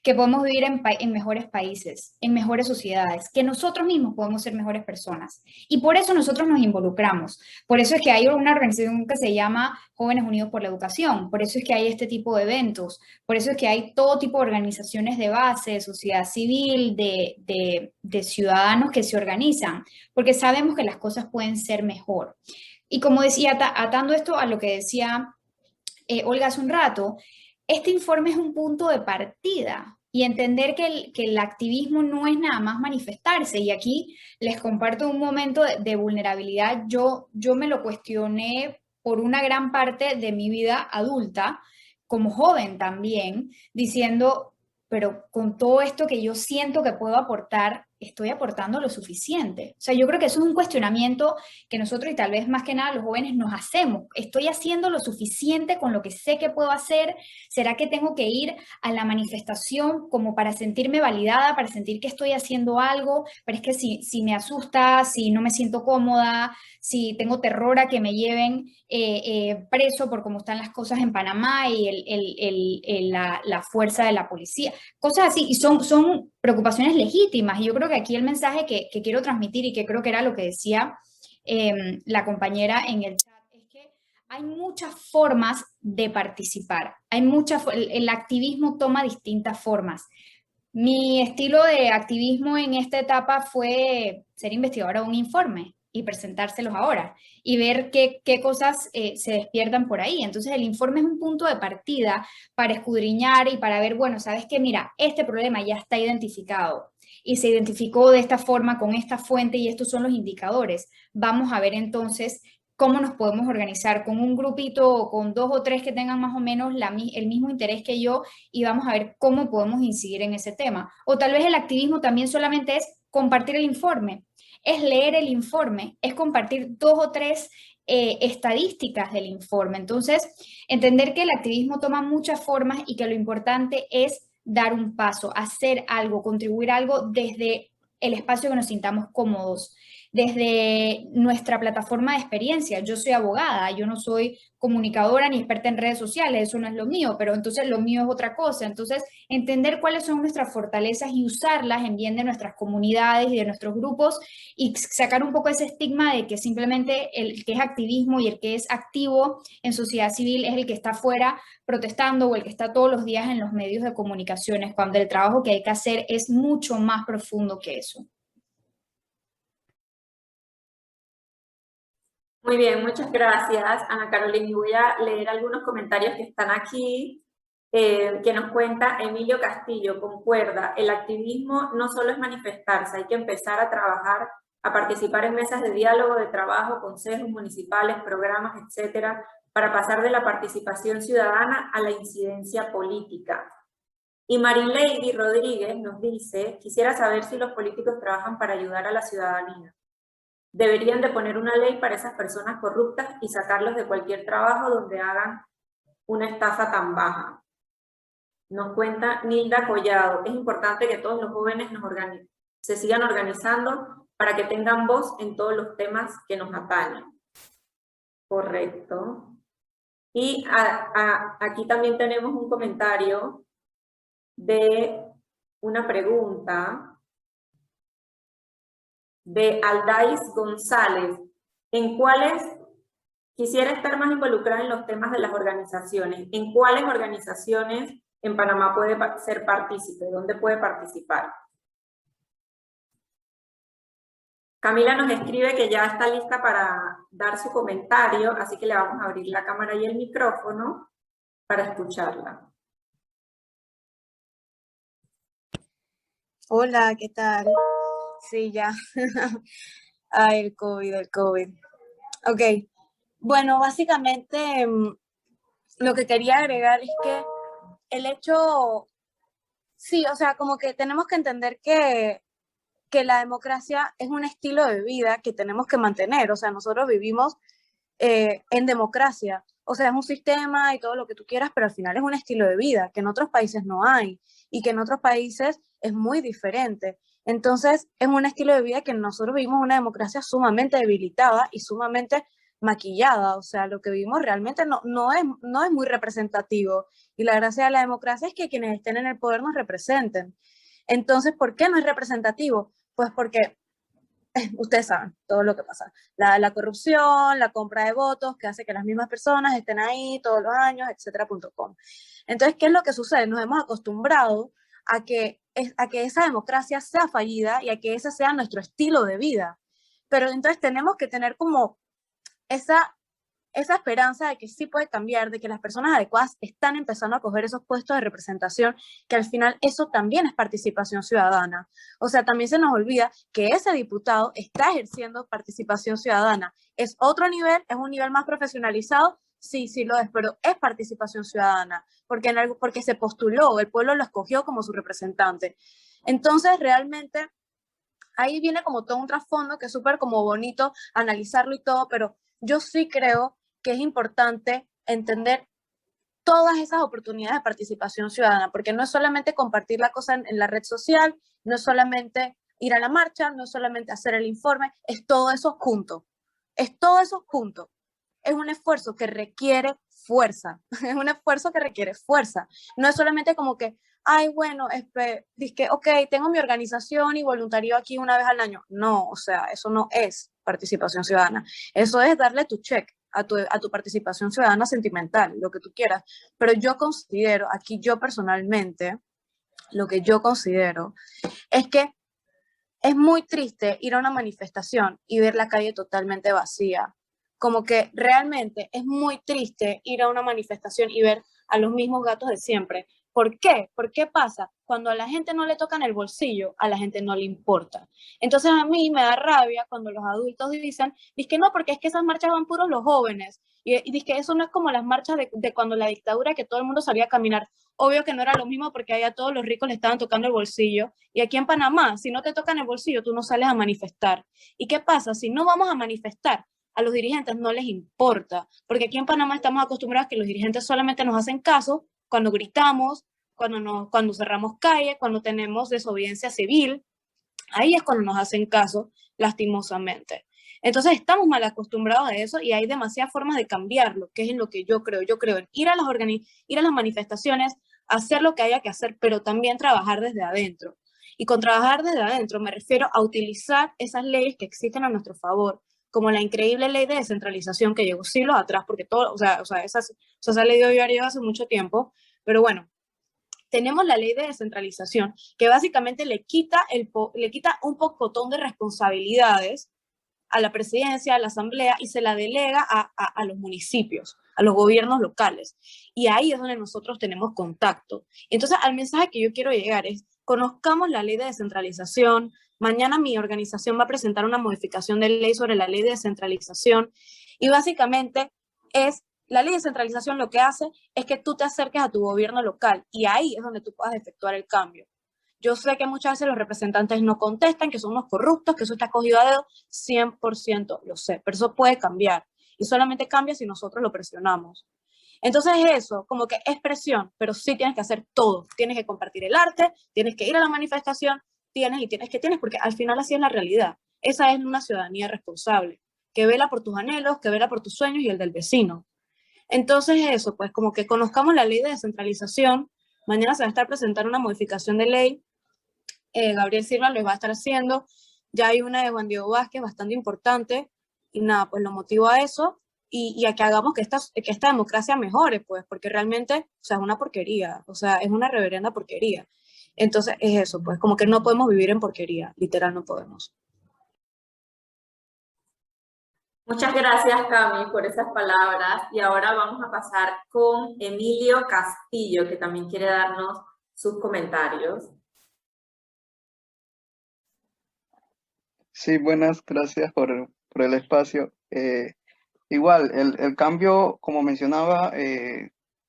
Speaker 4: que podemos vivir en mejores países, en mejores sociedades, que nosotros mismos podemos ser mejores personas. Y por eso nosotros nos involucramos. Por eso es que hay una organización que se llama Jóvenes Unidos por la Educación. Por eso es que hay este tipo de eventos. Por eso es que hay todo tipo de organizaciones de base, de sociedad civil, de ciudadanos que se organizan, porque sabemos que las cosas pueden ser mejor. Y como decía, atando esto a lo que decía Olga hace un rato, este informe es un punto de partida y entender que el activismo no es nada más manifestarse. Y aquí les comparto un momento de vulnerabilidad. Yo me lo cuestioné por una gran parte de mi vida adulta, como joven también, diciendo, pero con todo esto que yo siento que puedo aportar, ¿estoy aportando lo suficiente? O sea, yo creo que eso es un cuestionamiento que nosotros y tal vez más que nada los jóvenes nos hacemos. ¿Estoy haciendo lo suficiente con lo que sé que puedo hacer? ¿Será que tengo que ir a la manifestación como para sentirme validada, para sentir que estoy haciendo algo? Pero es que si me asusta, si no me siento cómoda, si tengo terror a que me lleven preso por cómo están las cosas en Panamá y la fuerza de la policía. Cosas así, y son preocupaciones legítimas. Y yo creo que aquí el mensaje que quiero transmitir y que creo que era lo que decía la compañera en el chat, es que hay muchas formas de participar. El activismo toma distintas formas. Mi estilo de activismo en esta etapa fue ser investigadora de un informe y presentárselos ahora y ver qué cosas se despiertan por ahí. Entonces el informe es un punto de partida para escudriñar y para ver, bueno, sabes que mira, este problema ya está identificado y se identificó de esta forma con esta fuente y estos son los indicadores. Vamos a ver entonces cómo nos podemos organizar con un grupito o con 2 o 3 que tengan más o menos el mismo interés que yo y vamos a ver cómo podemos incidir en ese tema. O tal vez el activismo también solamente es compartir el informe, es leer el informe, es compartir 2 o 3 estadísticas del informe. Entonces, entender que el activismo toma muchas formas y que lo importante es dar un paso, hacer algo, contribuir algo desde el espacio que nos sintamos cómodos, desde nuestra plataforma de experiencia. Yo soy abogada, yo no soy comunicadora ni experta en redes sociales, eso no es lo mío, pero entonces lo mío es otra cosa. Entonces, entender cuáles son nuestras fortalezas y usarlas en bien de nuestras comunidades y de nuestros grupos y sacar un poco ese estigma de que simplemente el que es activismo y el que es activo en sociedad civil es el que está afuera protestando o el que está todos los días en los medios de comunicaciones, cuando el trabajo que hay que hacer es mucho más profundo que eso.
Speaker 2: Muy bien, muchas gracias, Ana Carolina. Y voy a leer algunos comentarios que están aquí, que nos cuenta Emilio Castillo. Concuerda, el activismo no solo es manifestarse, hay que empezar a trabajar, a participar en mesas de diálogo, de trabajo, consejos municipales, programas, etcétera, para pasar de la participación ciudadana a la incidencia política. Y Marilady Rodríguez nos dice, quisiera saber si los políticos trabajan para ayudar a la ciudadanía. Deberían de poner una ley para esas personas corruptas y sacarlos de cualquier trabajo donde hagan una estafa tan baja. Nos cuenta Nilda Collado, es importante que todos los jóvenes se sigan organizando para que tengan voz en todos los temas que nos atañen. Correcto. Y aquí también tenemos un comentario de una pregunta de Aldais González. Quisiera estar más involucrada en los temas de las organizaciones. ¿En cuáles organizaciones en Panamá puede ser partícipe? ¿Dónde puede participar? Camila nos escribe que ya está lista para dar su comentario, así que le vamos a abrir la cámara y el micrófono para escucharla.
Speaker 7: Hola, ¿qué tal? Sí, ya. Ay, el COVID. Ok. Bueno, básicamente lo que quería agregar es que el hecho, sí, o sea, como que tenemos que entender que la democracia es un estilo de vida que tenemos que mantener. O sea, nosotros vivimos en democracia. O sea, es un sistema y todo lo que tú quieras, pero al final es un estilo de vida que en otros países no hay. y que en otros países es muy diferente. Entonces, es un estilo de vida que nosotros vivimos una democracia sumamente debilitada y sumamente maquillada, o sea, lo que vivimos realmente no es muy representativo. Y la gracia de la democracia es que quienes estén en el poder nos representen. Entonces, ¿por qué no es representativo? Pues porque ustedes saben todo lo que pasa. La corrupción, la compra de votos, que hace que las mismas personas estén ahí todos los años, etcétera.com. Entonces, ¿qué es lo que sucede? Nos hemos acostumbrado a que esa democracia sea fallida y a que ese sea nuestro estilo de vida. Pero entonces tenemos que tener como esa esperanza de que sí puede cambiar, de que las personas adecuadas están empezando a coger esos puestos de representación, que al final eso también es participación ciudadana. O sea, también se nos olvida que ese diputado está ejerciendo participación ciudadana. Es otro nivel, es un nivel más profesionalizado, sí, sí lo es, pero es participación ciudadana, porque se postuló, el pueblo lo escogió como su representante. Entonces, realmente, ahí viene como todo un trasfondo que es súper como bonito analizarlo y todo, pero yo sí creo que es importante entender todas esas oportunidades de participación ciudadana, porque no es solamente compartir la cosa en la red social, no es solamente ir a la marcha, no es solamente hacer el informe, es todo eso junto. Es todo eso junto. Es un esfuerzo que requiere fuerza, es un esfuerzo que requiere fuerza. No es solamente como que, ay, bueno, dizque, ok, tengo mi organización y voluntario aquí una vez al año. No, o sea, eso no es participación ciudadana. Eso es darle tu check a tu participación ciudadana sentimental, lo que tú quieras. Pero yo considero, aquí yo personalmente, lo que yo considero es que es muy triste ir a una manifestación y ver la calle totalmente vacía. Como que realmente es muy triste ir a una manifestación y ver a los mismos gatos de siempre. ¿Por qué? ¿Por qué pasa? Cuando a la gente no le tocan el bolsillo, a la gente no le importa. Entonces a mí me da rabia cuando los adultos dicen que no, porque es que esas marchas van puros los jóvenes. Y dice que eso no es como las marchas de cuando la dictadura, que todo el mundo salía a caminar. Obvio que no era lo mismo porque allá todos los ricos le estaban tocando el bolsillo. Y aquí en Panamá, si no te tocan el bolsillo, tú no sales a manifestar. ¿Y qué pasa? Si no vamos a manifestar, a los dirigentes no les importa, porque aquí en Panamá estamos acostumbrados a que los dirigentes solamente nos hacen caso cuando gritamos, cuando cerramos calle, cuando tenemos desobediencia civil, ahí es cuando nos hacen caso, lastimosamente. Entonces estamos mal acostumbrados a eso y hay demasiadas formas de cambiarlo, que es en lo que yo creo. Yo creo en ir a las manifestaciones, hacer lo que haya que hacer, pero también trabajar desde adentro. Y con trabajar desde adentro me refiero a utilizar esas leyes que existen a nuestro favor, como la increíble ley de descentralización que llegó siglos atrás, porque esa ley debió llevar hace mucho tiempo, pero bueno, tenemos la ley de descentralización que básicamente le quita un pocotón de responsabilidades a la presidencia, a la asamblea y se la delega a los municipios, a los gobiernos locales. Y ahí es donde nosotros tenemos contacto. Entonces, al mensaje que yo quiero llegar es, conozcamos la ley de descentralización. Mañana mi organización va a presentar una modificación de ley sobre la ley de descentralización y básicamente la ley de descentralización lo que hace es que tú te acerques a tu gobierno local y ahí es donde tú puedas efectuar el cambio. Yo sé que muchas veces los representantes no contestan, que son unos corruptos, que eso está cogido a dedo, 100% lo sé, pero eso puede cambiar y solamente cambia si nosotros lo presionamos. Entonces eso, como que es presión, pero sí tienes que hacer todo. Tienes que compartir el arte, tienes que ir a la manifestación, tienes, porque al final así es la realidad. Esa es una ciudadanía responsable, que vela por tus anhelos, que vela por tus sueños y el del vecino. Entonces eso, pues como que conozcamos la ley de descentralización. Mañana se va a estar presentando una modificación de ley. Gabriel Silva lo va a estar haciendo. Ya hay una de Juan Diego Vázquez bastante importante. Y nada, pues lo motivo a eso y a que hagamos que esta democracia mejore, pues, porque realmente, o sea, es una porquería, o sea, es una reverenda porquería. Entonces es eso, pues, como que no podemos vivir en porquería, literal no podemos.
Speaker 2: Muchas gracias, Cami, por esas palabras. Y ahora vamos a pasar con Emilio Castillo, que también quiere darnos sus comentarios.
Speaker 8: Sí, buenas, gracias por el espacio. Igual, el cambio, como mencionaba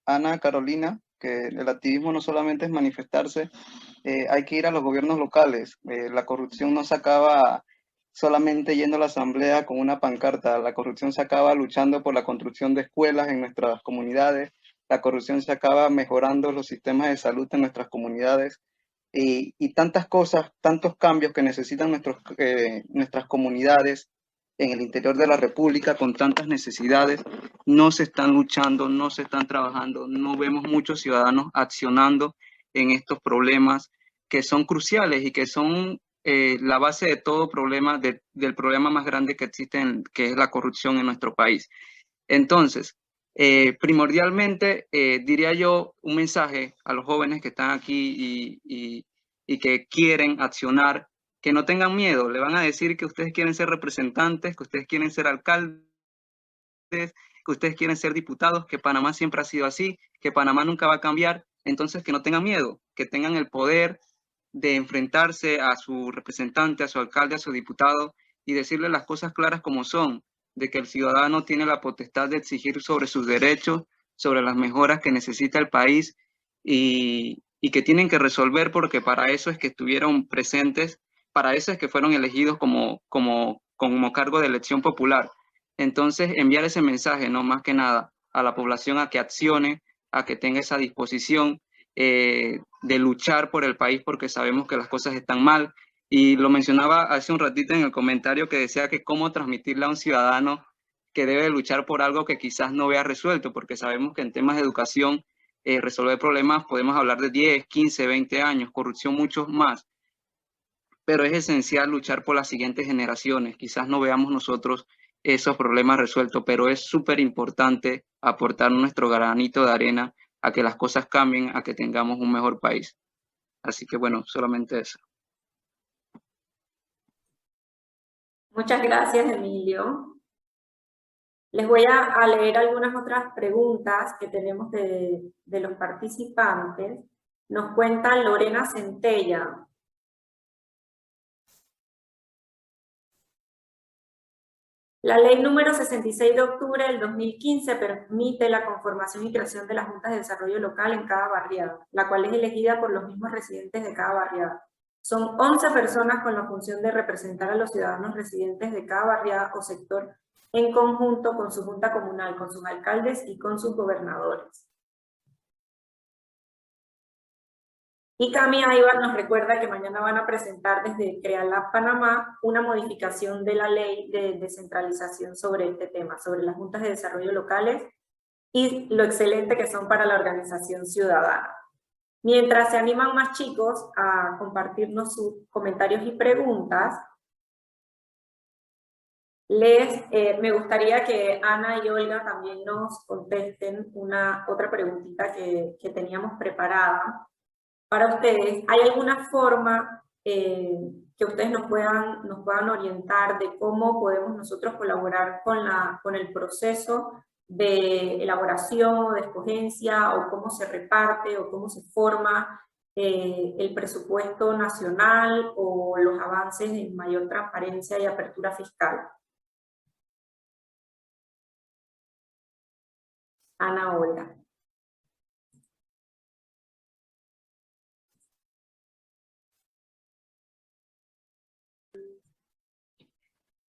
Speaker 8: Ana Carolina, que el activismo no solamente es manifestarse, hay que ir a los gobiernos locales. La corrupción no se acaba solamente yendo a la asamblea con una pancarta, la corrupción se acaba luchando por la construcción de escuelas en nuestras comunidades, la corrupción se acaba mejorando los sistemas de salud en nuestras comunidades y tantas cosas, tantos cambios que necesitan nuestras comunidades en el interior de la República con tantas necesidades, no se están luchando, no se están trabajando, no vemos muchos ciudadanos accionando en estos problemas que son cruciales y que son la base de todo problema, del problema más grande que existe, que es la corrupción en nuestro país. Entonces, primordialmente, diría yo un mensaje a los jóvenes que están aquí y que quieren accionar, que no tengan miedo. Le van a decir que ustedes quieren ser representantes, que ustedes quieren ser alcaldes, que ustedes quieren ser diputados, que Panamá siempre ha sido así, que Panamá nunca va a cambiar. Entonces, que no tengan miedo, que tengan el poder de enfrentarse a su representante, a su alcalde, a su diputado y decirle las cosas claras como son, de que el ciudadano tiene la potestad de exigir sobre sus derechos, sobre las mejoras que necesita el país y que tienen que resolver porque para eso es que estuvieron presentes, para eso es que fueron elegidos como cargo de elección popular. Entonces, enviar ese mensaje, no más que nada, a la población a que accione, a que tenga esa disposición de luchar por el país porque sabemos que las cosas están mal. Y lo mencionaba hace un ratito en el comentario que decía que cómo transmitirle a un ciudadano que debe luchar por algo que quizás no vea resuelto, porque sabemos que en temas de educación, resolver problemas podemos hablar de 10, 15, 20 años, corrupción muchos más, pero es esencial luchar por las siguientes generaciones. Quizás no veamos nosotros esos problemas resueltos, pero es súper importante aportar nuestro granito de arena a que las cosas cambien, a que tengamos un mejor país. Así que bueno, solamente eso.
Speaker 2: Muchas gracias, Emilio. Les voy a leer algunas otras preguntas que tenemos de los participantes. Nos cuenta Lorena Centella. La ley número 66 de octubre del 2015 permite la conformación y creación de las juntas de desarrollo local en cada barriada, la cual es elegida por los mismos residentes de cada barriada. Son 11 personas con la función de representar a los ciudadanos residentes de cada barriada o sector en conjunto con su junta comunal, con sus alcaldes y con sus gobernadores. Y Cami Aybar nos recuerda que mañana van a presentar desde CREALAB Panamá una modificación de la ley de descentralización sobre este tema, sobre las juntas de desarrollo locales y lo excelente que son para la organización ciudadana. Mientras se animan más chicos a compartirnos sus comentarios y preguntas, me gustaría que Ana y Olga también nos contesten otra preguntita que teníamos preparada para ustedes. ¿Hay alguna forma que ustedes nos puedan orientar de cómo podemos nosotros colaborar con el proceso de elaboración o de escogencia, o cómo se reparte o cómo se forma el presupuesto nacional o los avances en mayor transparencia y apertura fiscal? Ana, Olga.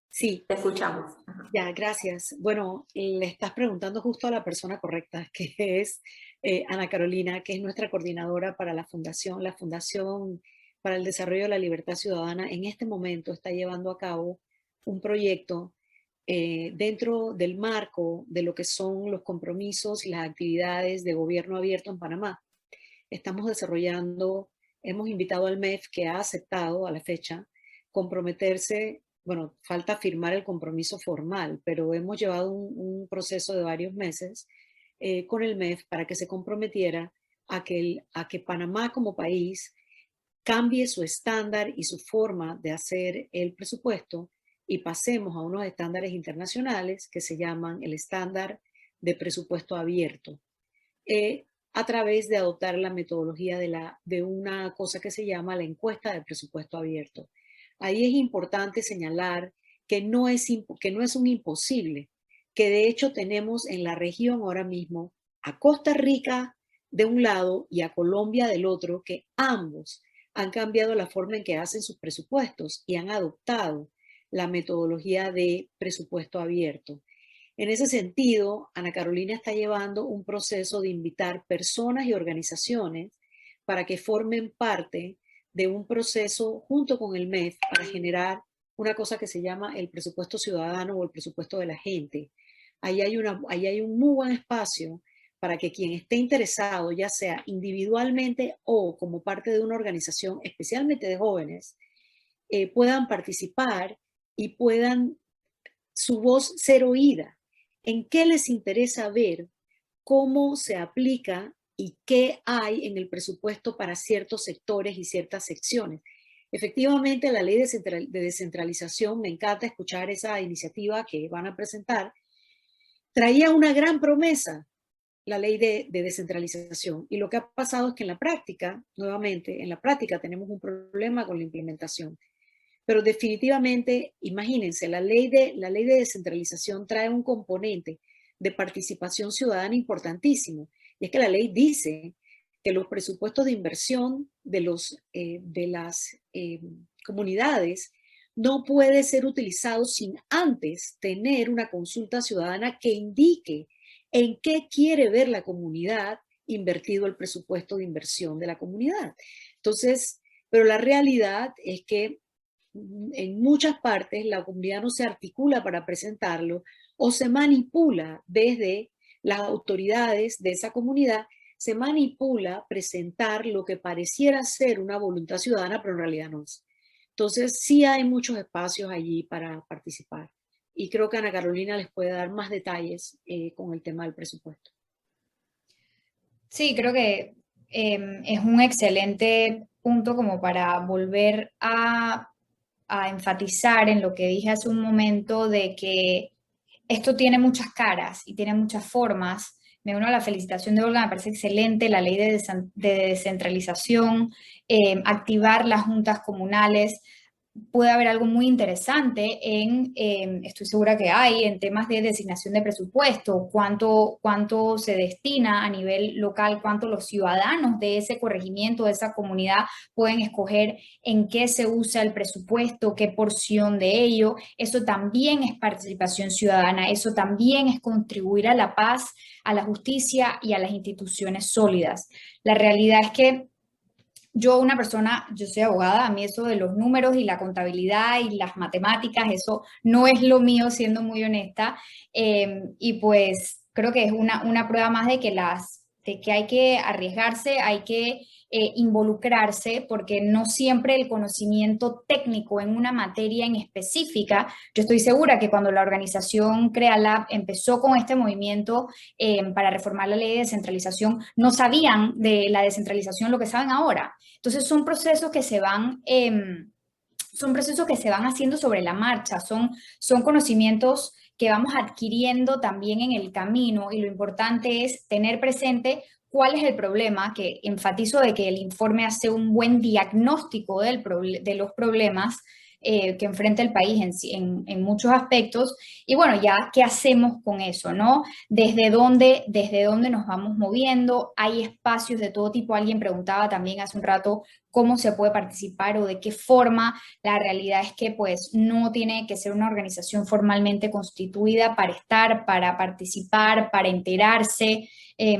Speaker 5: Sí.
Speaker 2: Te escuchamos.
Speaker 5: Ya, gracias. Bueno, le estás preguntando justo a la persona correcta, que es Ana Carolina, que es nuestra coordinadora para la Fundación para el Desarrollo de la Libertad Ciudadana. En este momento está llevando a cabo un proyecto dentro del marco de lo que son los compromisos y las actividades de gobierno abierto en Panamá. Estamos desarrollando, hemos invitado al MEF, que ha aceptado a la fecha comprometerse. Bueno, falta firmar el compromiso formal, pero hemos llevado un proceso de varios meses con el MEF para que se comprometiera a que Panamá como país cambie su estándar y su forma de hacer el presupuesto y pasemos a unos estándares internacionales que se llaman el estándar de presupuesto abierto, a través de adoptar la metodología de una cosa que se llama la encuesta de presupuesto abierto. Ahí es importante señalar que no es un imposible, que de hecho tenemos en la región ahora mismo a Costa Rica de un lado y a Colombia del otro, que ambos han cambiado la forma en que hacen sus presupuestos y han adoptado la metodología de presupuesto abierto. En ese sentido, Ana Carolina está llevando un proceso de invitar personas y organizaciones para que formen parte de un proceso junto con el MEF para generar una cosa que se llama el presupuesto ciudadano o el presupuesto de la gente. Ahí hay un muy buen espacio para que quien esté interesado, ya sea individualmente o como parte de una organización, especialmente de jóvenes, puedan participar y puedan su voz ser oída. ¿En qué les interesa ver? ¿Cómo se aplica y qué hay en el presupuesto para ciertos sectores y ciertas secciones? Efectivamente, la ley de descentralización, me encanta escuchar esa iniciativa que van a presentar, traía una gran promesa, la ley de descentralización. Y lo que ha pasado es que en la práctica, nuevamente, en la práctica tenemos un problema con la implementación. Pero definitivamente, imagínense, la ley de descentralización trae un componente de participación ciudadana importantísimo. Y es que la ley dice que los presupuestos de inversión de las comunidades no puede ser utilizado sin antes tener una consulta ciudadana que indique en qué quiere ver la comunidad invertido el presupuesto de inversión de la comunidad. Entonces, pero la realidad es que en muchas partes la comunidad no se articula para presentarlo o se manipula desde las autoridades de esa comunidad, se manipula presentar lo que pareciera ser una voluntad ciudadana, pero en realidad no es. Entonces sí hay muchos espacios allí para participar y creo que Ana Carolina les puede dar más detalles con el tema del presupuesto.
Speaker 4: Sí, creo que es un excelente punto como para volver a enfatizar en lo que dije hace un momento de que esto tiene muchas caras y tiene muchas formas. Me uno a la felicitación de Olga, me parece excelente la ley de descentralización, activar las juntas comunales. Puede haber algo muy interesante estoy segura que hay, en temas de designación de presupuesto, cuánto se destina a nivel local, cuánto los ciudadanos de ese corregimiento, de esa comunidad pueden escoger en qué se usa el presupuesto, qué porción de ello. Eso también es participación ciudadana, eso también es contribuir a la paz, a la justicia y a las instituciones sólidas. La realidad es que yo soy abogada, a mí eso de los números y la contabilidad y las matemáticas, eso no es lo mío, siendo muy honesta, y pues creo que es una prueba más de que hay que arriesgarse, hay que involucrarse, porque no siempre el conocimiento técnico en una materia en específica. Yo estoy segura que cuando la organización CreaLab empezó con este movimiento para reformar la ley de descentralización, no sabían de la descentralización lo que saben ahora. Entonces son procesos que se van haciendo sobre la marcha, son conocimientos que vamos adquiriendo también en el camino, y lo importante es tener presente cuál es el problema, que enfatizo de que el informe hace un buen diagnóstico de los problemas que enfrenta el país en muchos aspectos. Y bueno, ya, ¿qué hacemos con eso, no? ¿Desde dónde nos vamos moviendo? Hay espacios de todo tipo. Alguien preguntaba también hace un rato cómo se puede participar o de qué forma. La realidad es que pues no tiene que ser una organización formalmente constituida para participar, para enterarse.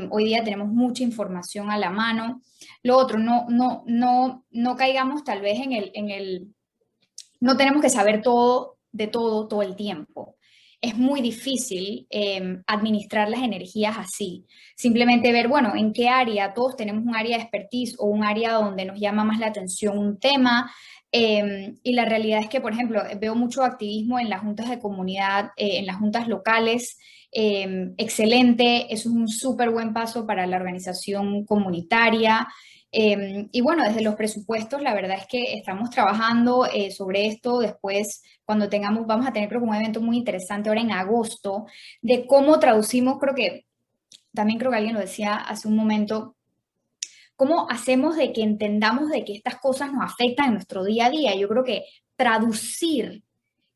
Speaker 4: Hoy día tenemos mucha información a la mano. Lo otro, no caigamos tal vez no tenemos que saber todo el tiempo. Es muy difícil administrar las energías así. Simplemente ver, bueno, en qué área, todos tenemos un área de expertise o un área donde nos llama más la atención un tema. Y la realidad es que, por ejemplo, veo mucho activismo en las juntas de comunidad, en las juntas locales. Excelente, eso es un súper buen paso para la organización comunitaria. Y bueno, desde los presupuestos, la verdad es que estamos trabajando sobre esto. Después, cuando vamos a tener creo que un evento muy interesante ahora en agosto, de cómo traducimos, también creo que alguien lo decía hace un momento, cómo hacemos de que entendamos de que estas cosas nos afectan en nuestro día a día. Yo creo que traducir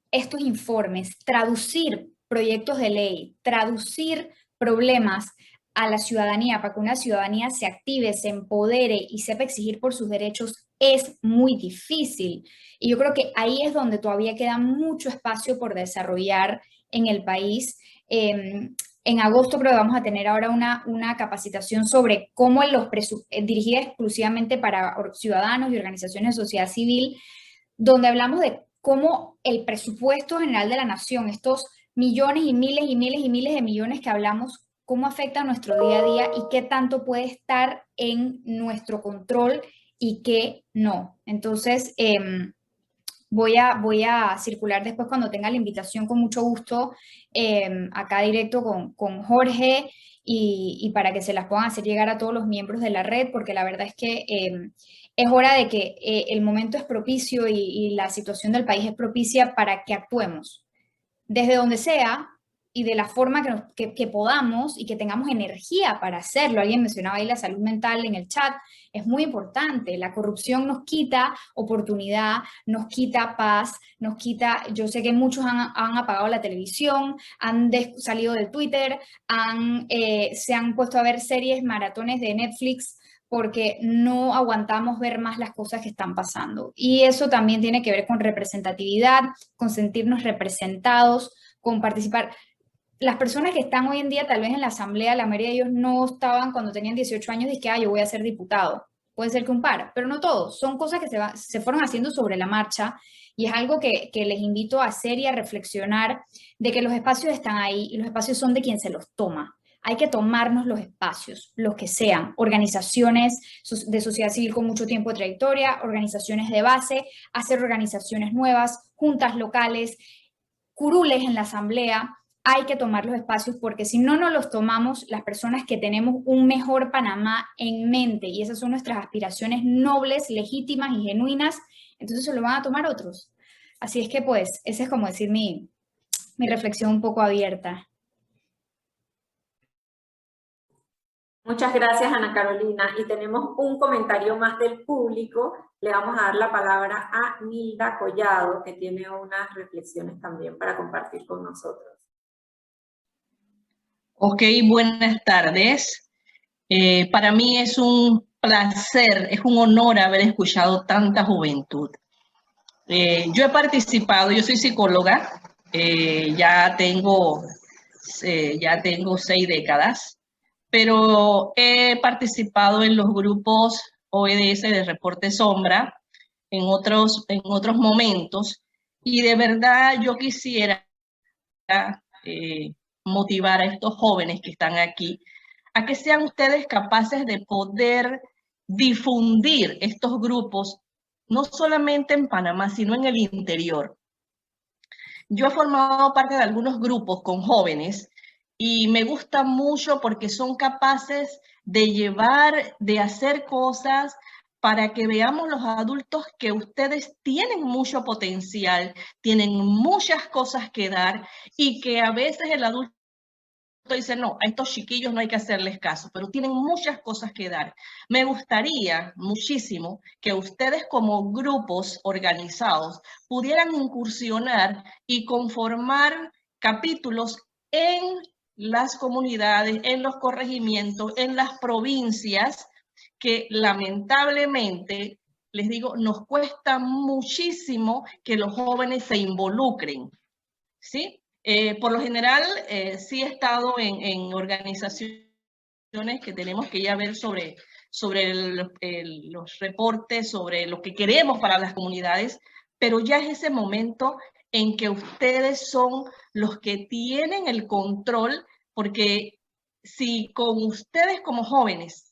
Speaker 4: estos informes, traducir proyectos de ley, traducir problemas a la ciudadanía para que una ciudadanía se active, se empodere y sepa exigir por sus derechos es muy difícil. Y yo creo que ahí es donde todavía queda mucho espacio por desarrollar en el país. En agosto creo que vamos a tener ahora una capacitación sobre cómo dirigida exclusivamente para ciudadanos y organizaciones de sociedad civil, donde hablamos de cómo el presupuesto general de la nación, estos millones y miles y miles y miles de millones que hablamos, cómo afecta a nuestro día a día y qué tanto puede estar en nuestro control y qué no. Entonces, voy a circular después cuando tenga la invitación con mucho gusto acá directo con Jorge y para que se las puedan hacer llegar a todos los miembros de la red, porque la verdad es que es hora de que el momento es propicio y la situación del país es propicia para que actuemos desde donde sea y de la forma que podamos y que tengamos energía para hacerlo. Alguien mencionaba ahí la salud mental en el chat, es muy importante. La corrupción nos quita oportunidad, nos quita paz, nos quita, yo sé que muchos han apagado la televisión, han salido del Twitter, se han puesto a ver series, maratones de Netflix, porque no aguantamos ver más las cosas que están pasando. Y eso también tiene que ver con representatividad, con sentirnos representados, con participar. Las personas que están hoy en día tal vez en la asamblea, la mayoría de ellos no estaban cuando tenían 18 años y que yo voy a ser diputado. Puede ser que un par, pero no todos. Son cosas que se fueron haciendo sobre la marcha y es algo que les invito a hacer y a reflexionar de que los espacios están ahí y los espacios son de quien se los toma. Hay que tomarnos los espacios, los que sean, organizaciones de sociedad civil con mucho tiempo de trayectoria, organizaciones de base, hacer organizaciones nuevas, juntas locales, curules en la asamblea. Hay que tomar los espacios porque si no nos los tomamos, las personas que tenemos un mejor Panamá en mente, y esas son nuestras aspiraciones nobles, legítimas y genuinas, entonces se lo van a tomar otros. Así es que pues, esa es como decir mi reflexión un poco abierta.
Speaker 2: Muchas gracias, Ana Carolina. Y tenemos un comentario más del público. Le vamos a dar la palabra a Nilda Collado, que tiene unas reflexiones también para compartir con nosotros.
Speaker 9: Ok, buenas tardes. Para mí es un placer, es un honor haber escuchado tanta juventud. Yo he participado, yo soy psicóloga, ya tengo 6 décadas, pero he participado en los grupos OEDS de Reporte Sombra en otros momentos, y de verdad yo quisiera motivar a estos jóvenes que están aquí a que sean ustedes capaces de poder difundir estos grupos, no solamente en Panamá, sino en el interior. Yo he formado parte de algunos grupos con jóvenes y me gusta mucho porque son capaces de hacer cosas para que veamos los adultos que ustedes tienen mucho potencial, tienen muchas cosas que dar y que a veces el adulto dice, no, a estos chiquillos no hay que hacerles caso, pero tienen muchas cosas que dar. Me gustaría muchísimo que ustedes como grupos organizados pudieran incursionar y conformar capítulos en las comunidades, en los corregimientos, en las provincias, que lamentablemente, les digo, nos cuesta muchísimo que los jóvenes se involucren, ¿sí? Por lo general, sí he estado en organizaciones que tenemos que ya ver sobre los reportes, sobre lo que queremos para las comunidades, pero ya es ese momento en que ustedes son los que tienen el control, porque si con ustedes como jóvenes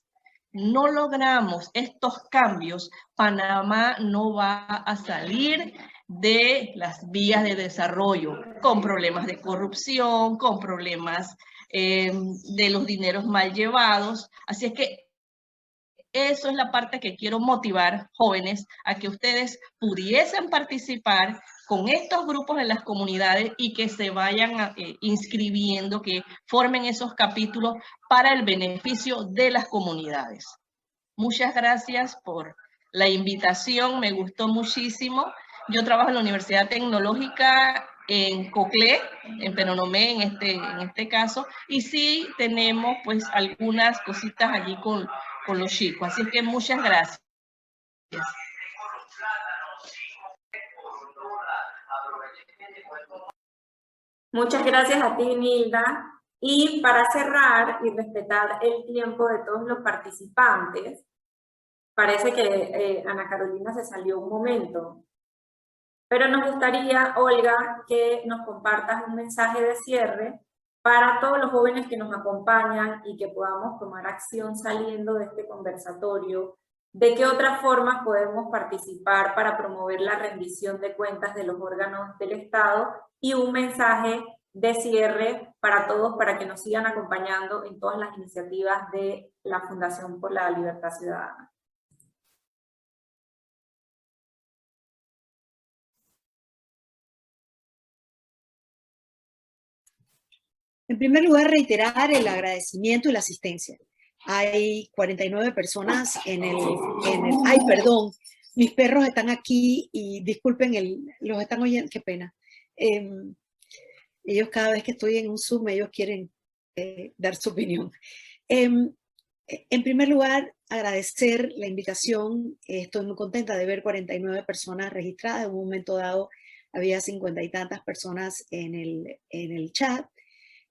Speaker 9: no logramos estos cambios, Panamá no va a salir de las vías de desarrollo, con problemas de corrupción, con problemas de los dineros mal llevados. Así es que eso es la parte que quiero motivar, jóvenes, a que ustedes pudiesen participar con estos grupos en las comunidades y que se vayan inscribiendo, que formen esos capítulos para el beneficio de las comunidades. Muchas gracias por la invitación, me gustó muchísimo. Yo trabajo en la Universidad Tecnológica en Coclé, en Penonomé en este caso, y sí tenemos pues algunas cositas allí con los chicos. Así que muchas gracias.
Speaker 2: Muchas gracias a ti, Nilda. Y para cerrar y respetar el tiempo de todos los participantes, parece que Ana Carolina se salió un momento, pero nos gustaría, Olga, que nos compartas un mensaje de cierre para todos los jóvenes que nos acompañan y que podamos tomar acción saliendo de este conversatorio. ¿De qué otras formas podemos participar para promover la rendición de cuentas de los órganos del Estado? Y un mensaje de cierre para todos, para que nos sigan acompañando en todas las iniciativas de la Fundación por la Libertad Ciudadana.
Speaker 5: En primer lugar, reiterar el agradecimiento y la asistencia. Hay 49 personas en el ay, perdón, mis perros están aquí y disculpen, los están oyendo, qué pena. Ellos cada vez que estoy en un Zoom, ellos quieren dar su opinión. En primer lugar, agradecer la invitación. Estoy muy contenta de ver 49 personas registradas. En un momento dado había 50 y tantas personas en el chat.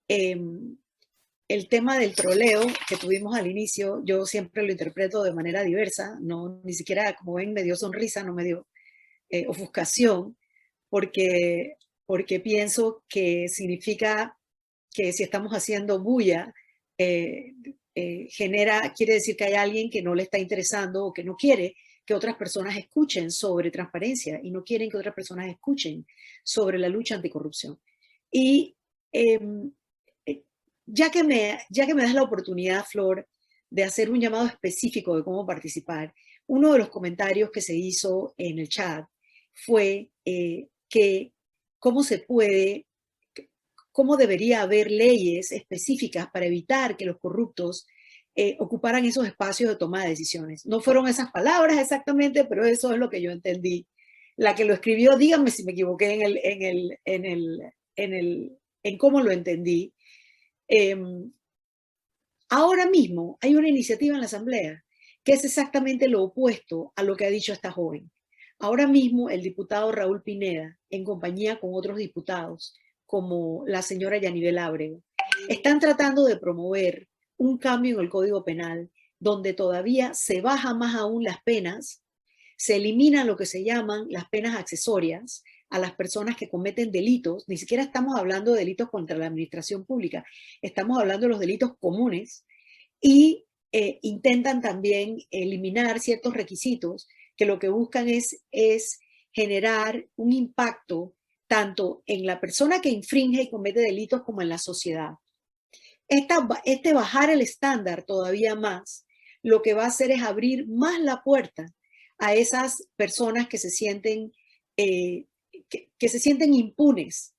Speaker 5: El tema del troleo que tuvimos al inicio, yo siempre lo interpreto de manera diversa, no, ni siquiera, como ven, me dio sonrisa, no me dio ofuscación, porque pienso que significa que si estamos haciendo bulla, quiere decir que hay alguien que no le está interesando o que no quiere que otras personas escuchen sobre transparencia y no quieren que otras personas escuchen sobre la lucha anticorrupción. Y ya que me das la oportunidad, Flor, de hacer un llamado específico de cómo participar, uno de los comentarios que se hizo en el chat fue que cómo debería haber leyes específicas para evitar que los corruptos ocuparan esos espacios de toma de decisiones. No fueron esas palabras exactamente, pero eso es lo que yo entendí. La que lo escribió, díganme si me equivoqué en cómo lo entendí. Ahora mismo hay una iniciativa en la Asamblea que es exactamente lo opuesto a lo que ha dicho esta joven. Ahora mismo el diputado Raúl Pineda, en compañía con otros diputados, como la señora Yanibel Ábrego, están tratando de promover un cambio en el Código Penal donde todavía se baja más aún las penas, se eliminan lo que se llaman las penas accesorias a las personas que cometen delitos. Ni siquiera estamos hablando de delitos contra la administración pública, estamos hablando de los delitos comunes, y intentan también eliminar ciertos requisitos que lo que buscan es generar un impacto tanto en la persona que infringe y comete delitos como en la sociedad. Bajar el estándar todavía más, lo que va a hacer es abrir más la puerta a esas personas que se sienten impunes,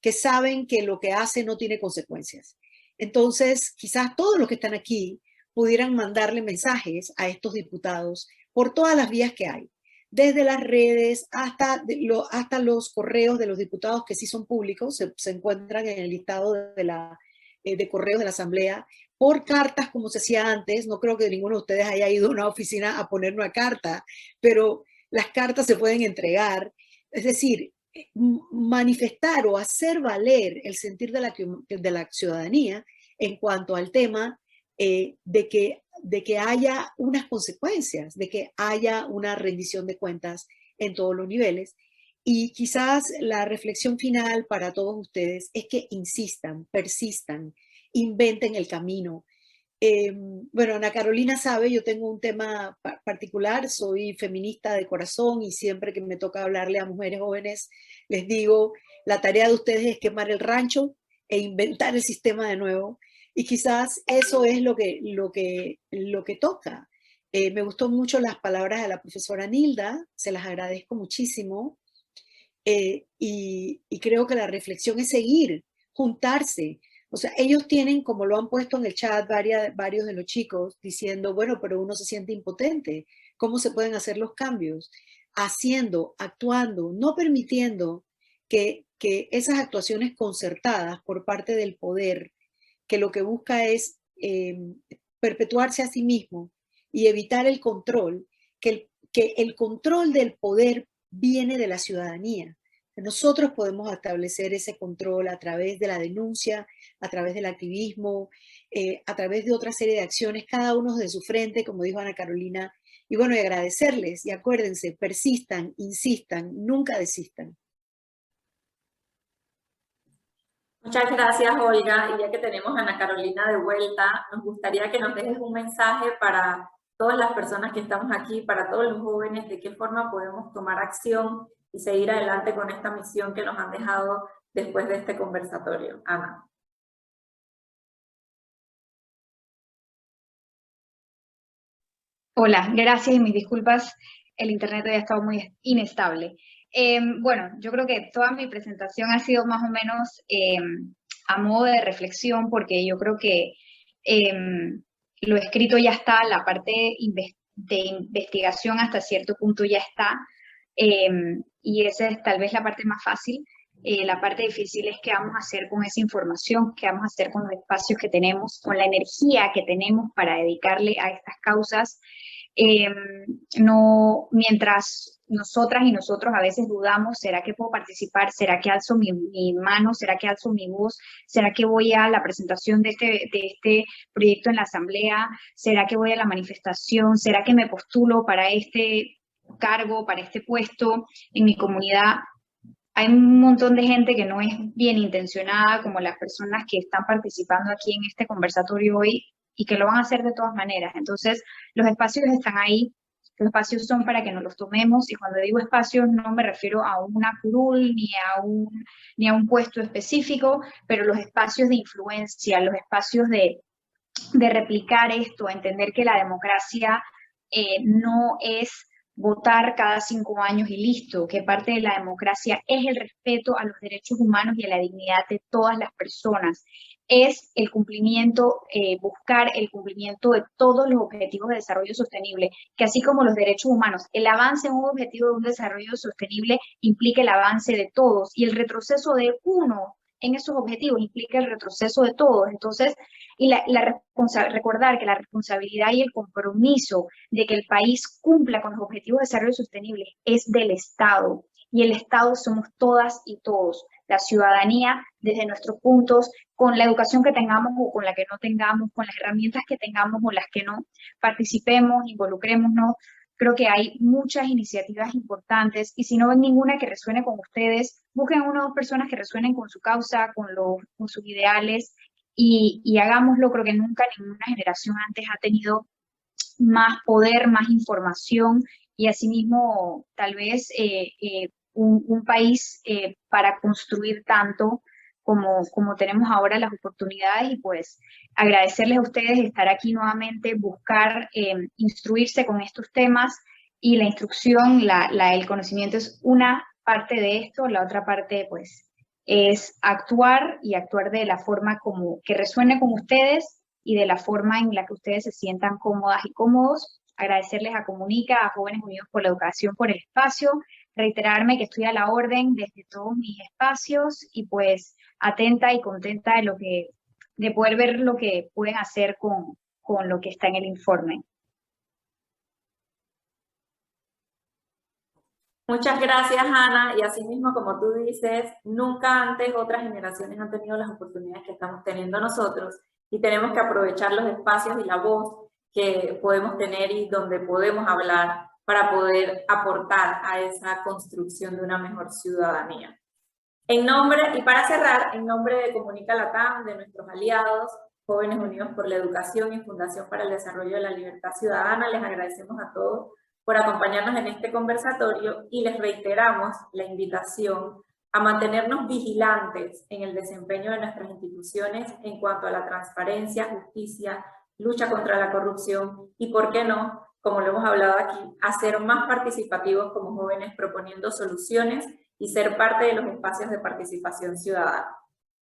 Speaker 5: que saben que lo que hacen no tiene consecuencias. Entonces, quizás todos los que están aquí pudieran mandarle mensajes a estos diputados por todas las vías que hay, desde las redes hasta los correos de los diputados que sí son públicos, se encuentran en el listado de correos de la Asamblea, por cartas como se hacía antes. No creo que ninguno de ustedes haya ido a una oficina a poner una carta, pero las cartas se pueden entregar. Es decir, manifestar o hacer valer el sentir de la ciudadanía en cuanto al tema de que haya unas consecuencias, de que haya una rendición de cuentas en todos los niveles. Y quizás la reflexión final para todos ustedes es que insistan, persistan, inventen el camino. Bueno, Ana Carolina sabe, yo tengo un tema particular, soy feminista de corazón y siempre que me toca hablarle a mujeres jóvenes, les digo, la tarea de ustedes es quemar el rancho e inventar el sistema de nuevo. Y quizás eso es lo que toca. Me gustó mucho las palabras de la profesora Nilda, se las agradezco muchísimo. Y creo que la reflexión es seguir, juntarse. O sea, ellos tienen, como lo han puesto en el chat varios de los chicos, diciendo, bueno, pero uno se siente impotente. ¿Cómo se pueden hacer los cambios? Haciendo, actuando, no permitiendo que esas actuaciones concertadas por parte del poder, que lo que busca es perpetuarse a sí mismo y evitar el control, que el control del poder viene de la ciudadanía. Nosotros podemos establecer ese control a través de la denuncia, a través del activismo, a través de otra serie de acciones, cada uno de su frente, como dijo Ana Carolina. Y bueno, y agradecerles, y acuérdense, persistan, insistan, nunca desistan.
Speaker 2: Muchas gracias, Olga. Y ya que tenemos a Ana Carolina de vuelta, nos gustaría que nos dejes un mensaje para todas las personas que estamos aquí, para todos los jóvenes, de qué forma podemos tomar acción y seguir adelante con esta misión que nos han dejado después de este conversatorio. Ana.
Speaker 4: Hola, gracias y mis disculpas, el internet había estado muy inestable. Bueno, yo creo que toda mi presentación ha sido más o menos a modo de reflexión, porque yo creo que lo escrito ya está, la parte de investigación hasta cierto punto ya está, y esa es tal vez la parte más fácil. La parte difícil es qué vamos a hacer con esa información, qué vamos a hacer con los espacios que tenemos, con la energía que tenemos para dedicarle a estas causas. No, mientras nosotras y nosotros a veces dudamos, ¿será que puedo participar? ¿Será que alzo mi mano? ¿Será que alzo mi voz? ¿Será que voy a la presentación de este proyecto en la asamblea? ¿Será que voy a la manifestación? ¿Será que me postulo para este cargo, para este puesto en mi comunidad? Hay un montón de gente que no es bien intencionada, como las personas que están participando aquí en este conversatorio hoy, y que lo van a hacer de todas maneras. Entonces, los espacios están ahí, los espacios son para que nos los tomemos, y cuando digo espacios no me refiero a una curul ni a un puesto específico, pero los espacios de influencia, los espacios de replicar esto, entender que la democracia no es votar cada 5 años y listo, que parte de la democracia es el respeto a los derechos humanos y a la dignidad de todas las personas. Es el cumplimiento, buscar el cumplimiento de todos los objetivos de desarrollo sostenible, que así como los derechos humanos, el avance en un objetivo de un desarrollo sostenible implica el avance de todos, y el retroceso de uno en esos objetivos implica el retroceso de todos. Entonces, y recordar que la responsabilidad y el compromiso de que el país cumpla con los objetivos de desarrollo sostenible es del Estado, y el Estado somos todas y todos, la ciudadanía desde nuestros puntos, con la educación que tengamos o con la que no tengamos, con las herramientas que tengamos o las que no, participemos, involucrémonos. Creo que hay muchas iniciativas importantes, y si no ven ninguna que resuene con ustedes, busquen una o dos personas que resuenen con su causa, con sus ideales, y hagámoslo. Creo que nunca ninguna generación antes ha tenido más poder, más información, y asimismo tal vez un país para construir tanto como tenemos ahora las oportunidades. Y pues agradecerles a ustedes estar aquí nuevamente, buscar instruirse con estos temas, y la instrucción, el conocimiento es una parte de esto, la otra parte pues es actuar, y actuar de la forma como que resuene con ustedes y de la forma en la que ustedes se sientan cómodas y cómodos. Agradecerles a Comunica, a Jóvenes Unidos por la Educación, por el espacio, reiterarme que estoy a la orden desde todos mis espacios, y pues atenta y contenta de poder ver lo que pueden hacer con lo que está en el informe.
Speaker 2: Muchas gracias, Ana, y así mismo, como tú dices, nunca antes otras generaciones han tenido las oportunidades que estamos teniendo nosotros, y tenemos que aprovechar los espacios y la voz que podemos tener y donde podemos hablar para poder aportar a esa construcción de una mejor ciudadanía. Y para cerrar, en nombre de Comunica Latam, de nuestros aliados, Jóvenes Unidos por la Educación y Fundación para el Desarrollo de la Libertad Ciudadana, les agradecemos a todos por acompañarnos en este conversatorio, y les reiteramos la invitación a mantenernos vigilantes en el desempeño de nuestras instituciones en cuanto a la transparencia, justicia, lucha contra la corrupción, y, ¿por qué no?, como lo hemos hablado aquí, a ser más participativos como jóvenes, proponiendo soluciones y ser parte de los espacios de participación ciudadana.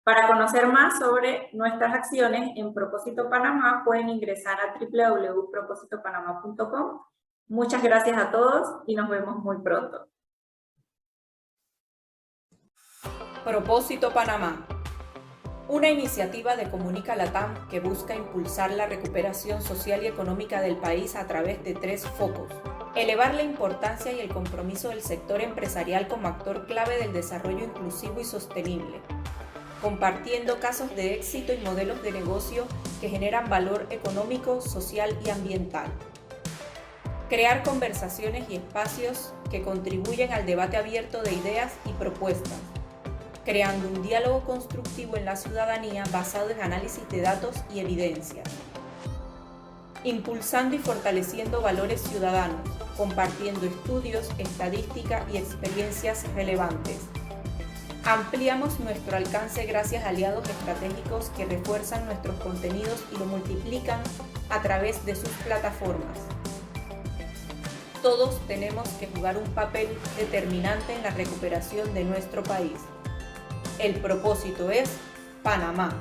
Speaker 2: Para conocer más sobre nuestras acciones en Propósito Panamá, pueden ingresar a www.propósitopanamá.com. Muchas gracias a todos y nos vemos muy pronto.
Speaker 1: Propósito Panamá. Una iniciativa de Comunica Latam que busca impulsar la recuperación social y económica del país a través de 3 focos: Elevar la importancia y el compromiso del sector empresarial como actor clave del desarrollo inclusivo y sostenible, compartiendo casos de éxito y modelos de negocio que generan valor económico, social y ambiental. Crear conversaciones y espacios que contribuyen al debate abierto de ideas y propuestas, creando un diálogo constructivo en la ciudadanía basado en análisis de datos y evidencias. Impulsando y fortaleciendo valores ciudadanos, compartiendo estudios, estadística y experiencias relevantes. Ampliamos nuestro alcance gracias a aliados estratégicos que refuerzan nuestros contenidos y lo multiplican a través de sus plataformas. Todos tenemos que jugar un papel determinante en la recuperación de nuestro país. El propósito es Panamá.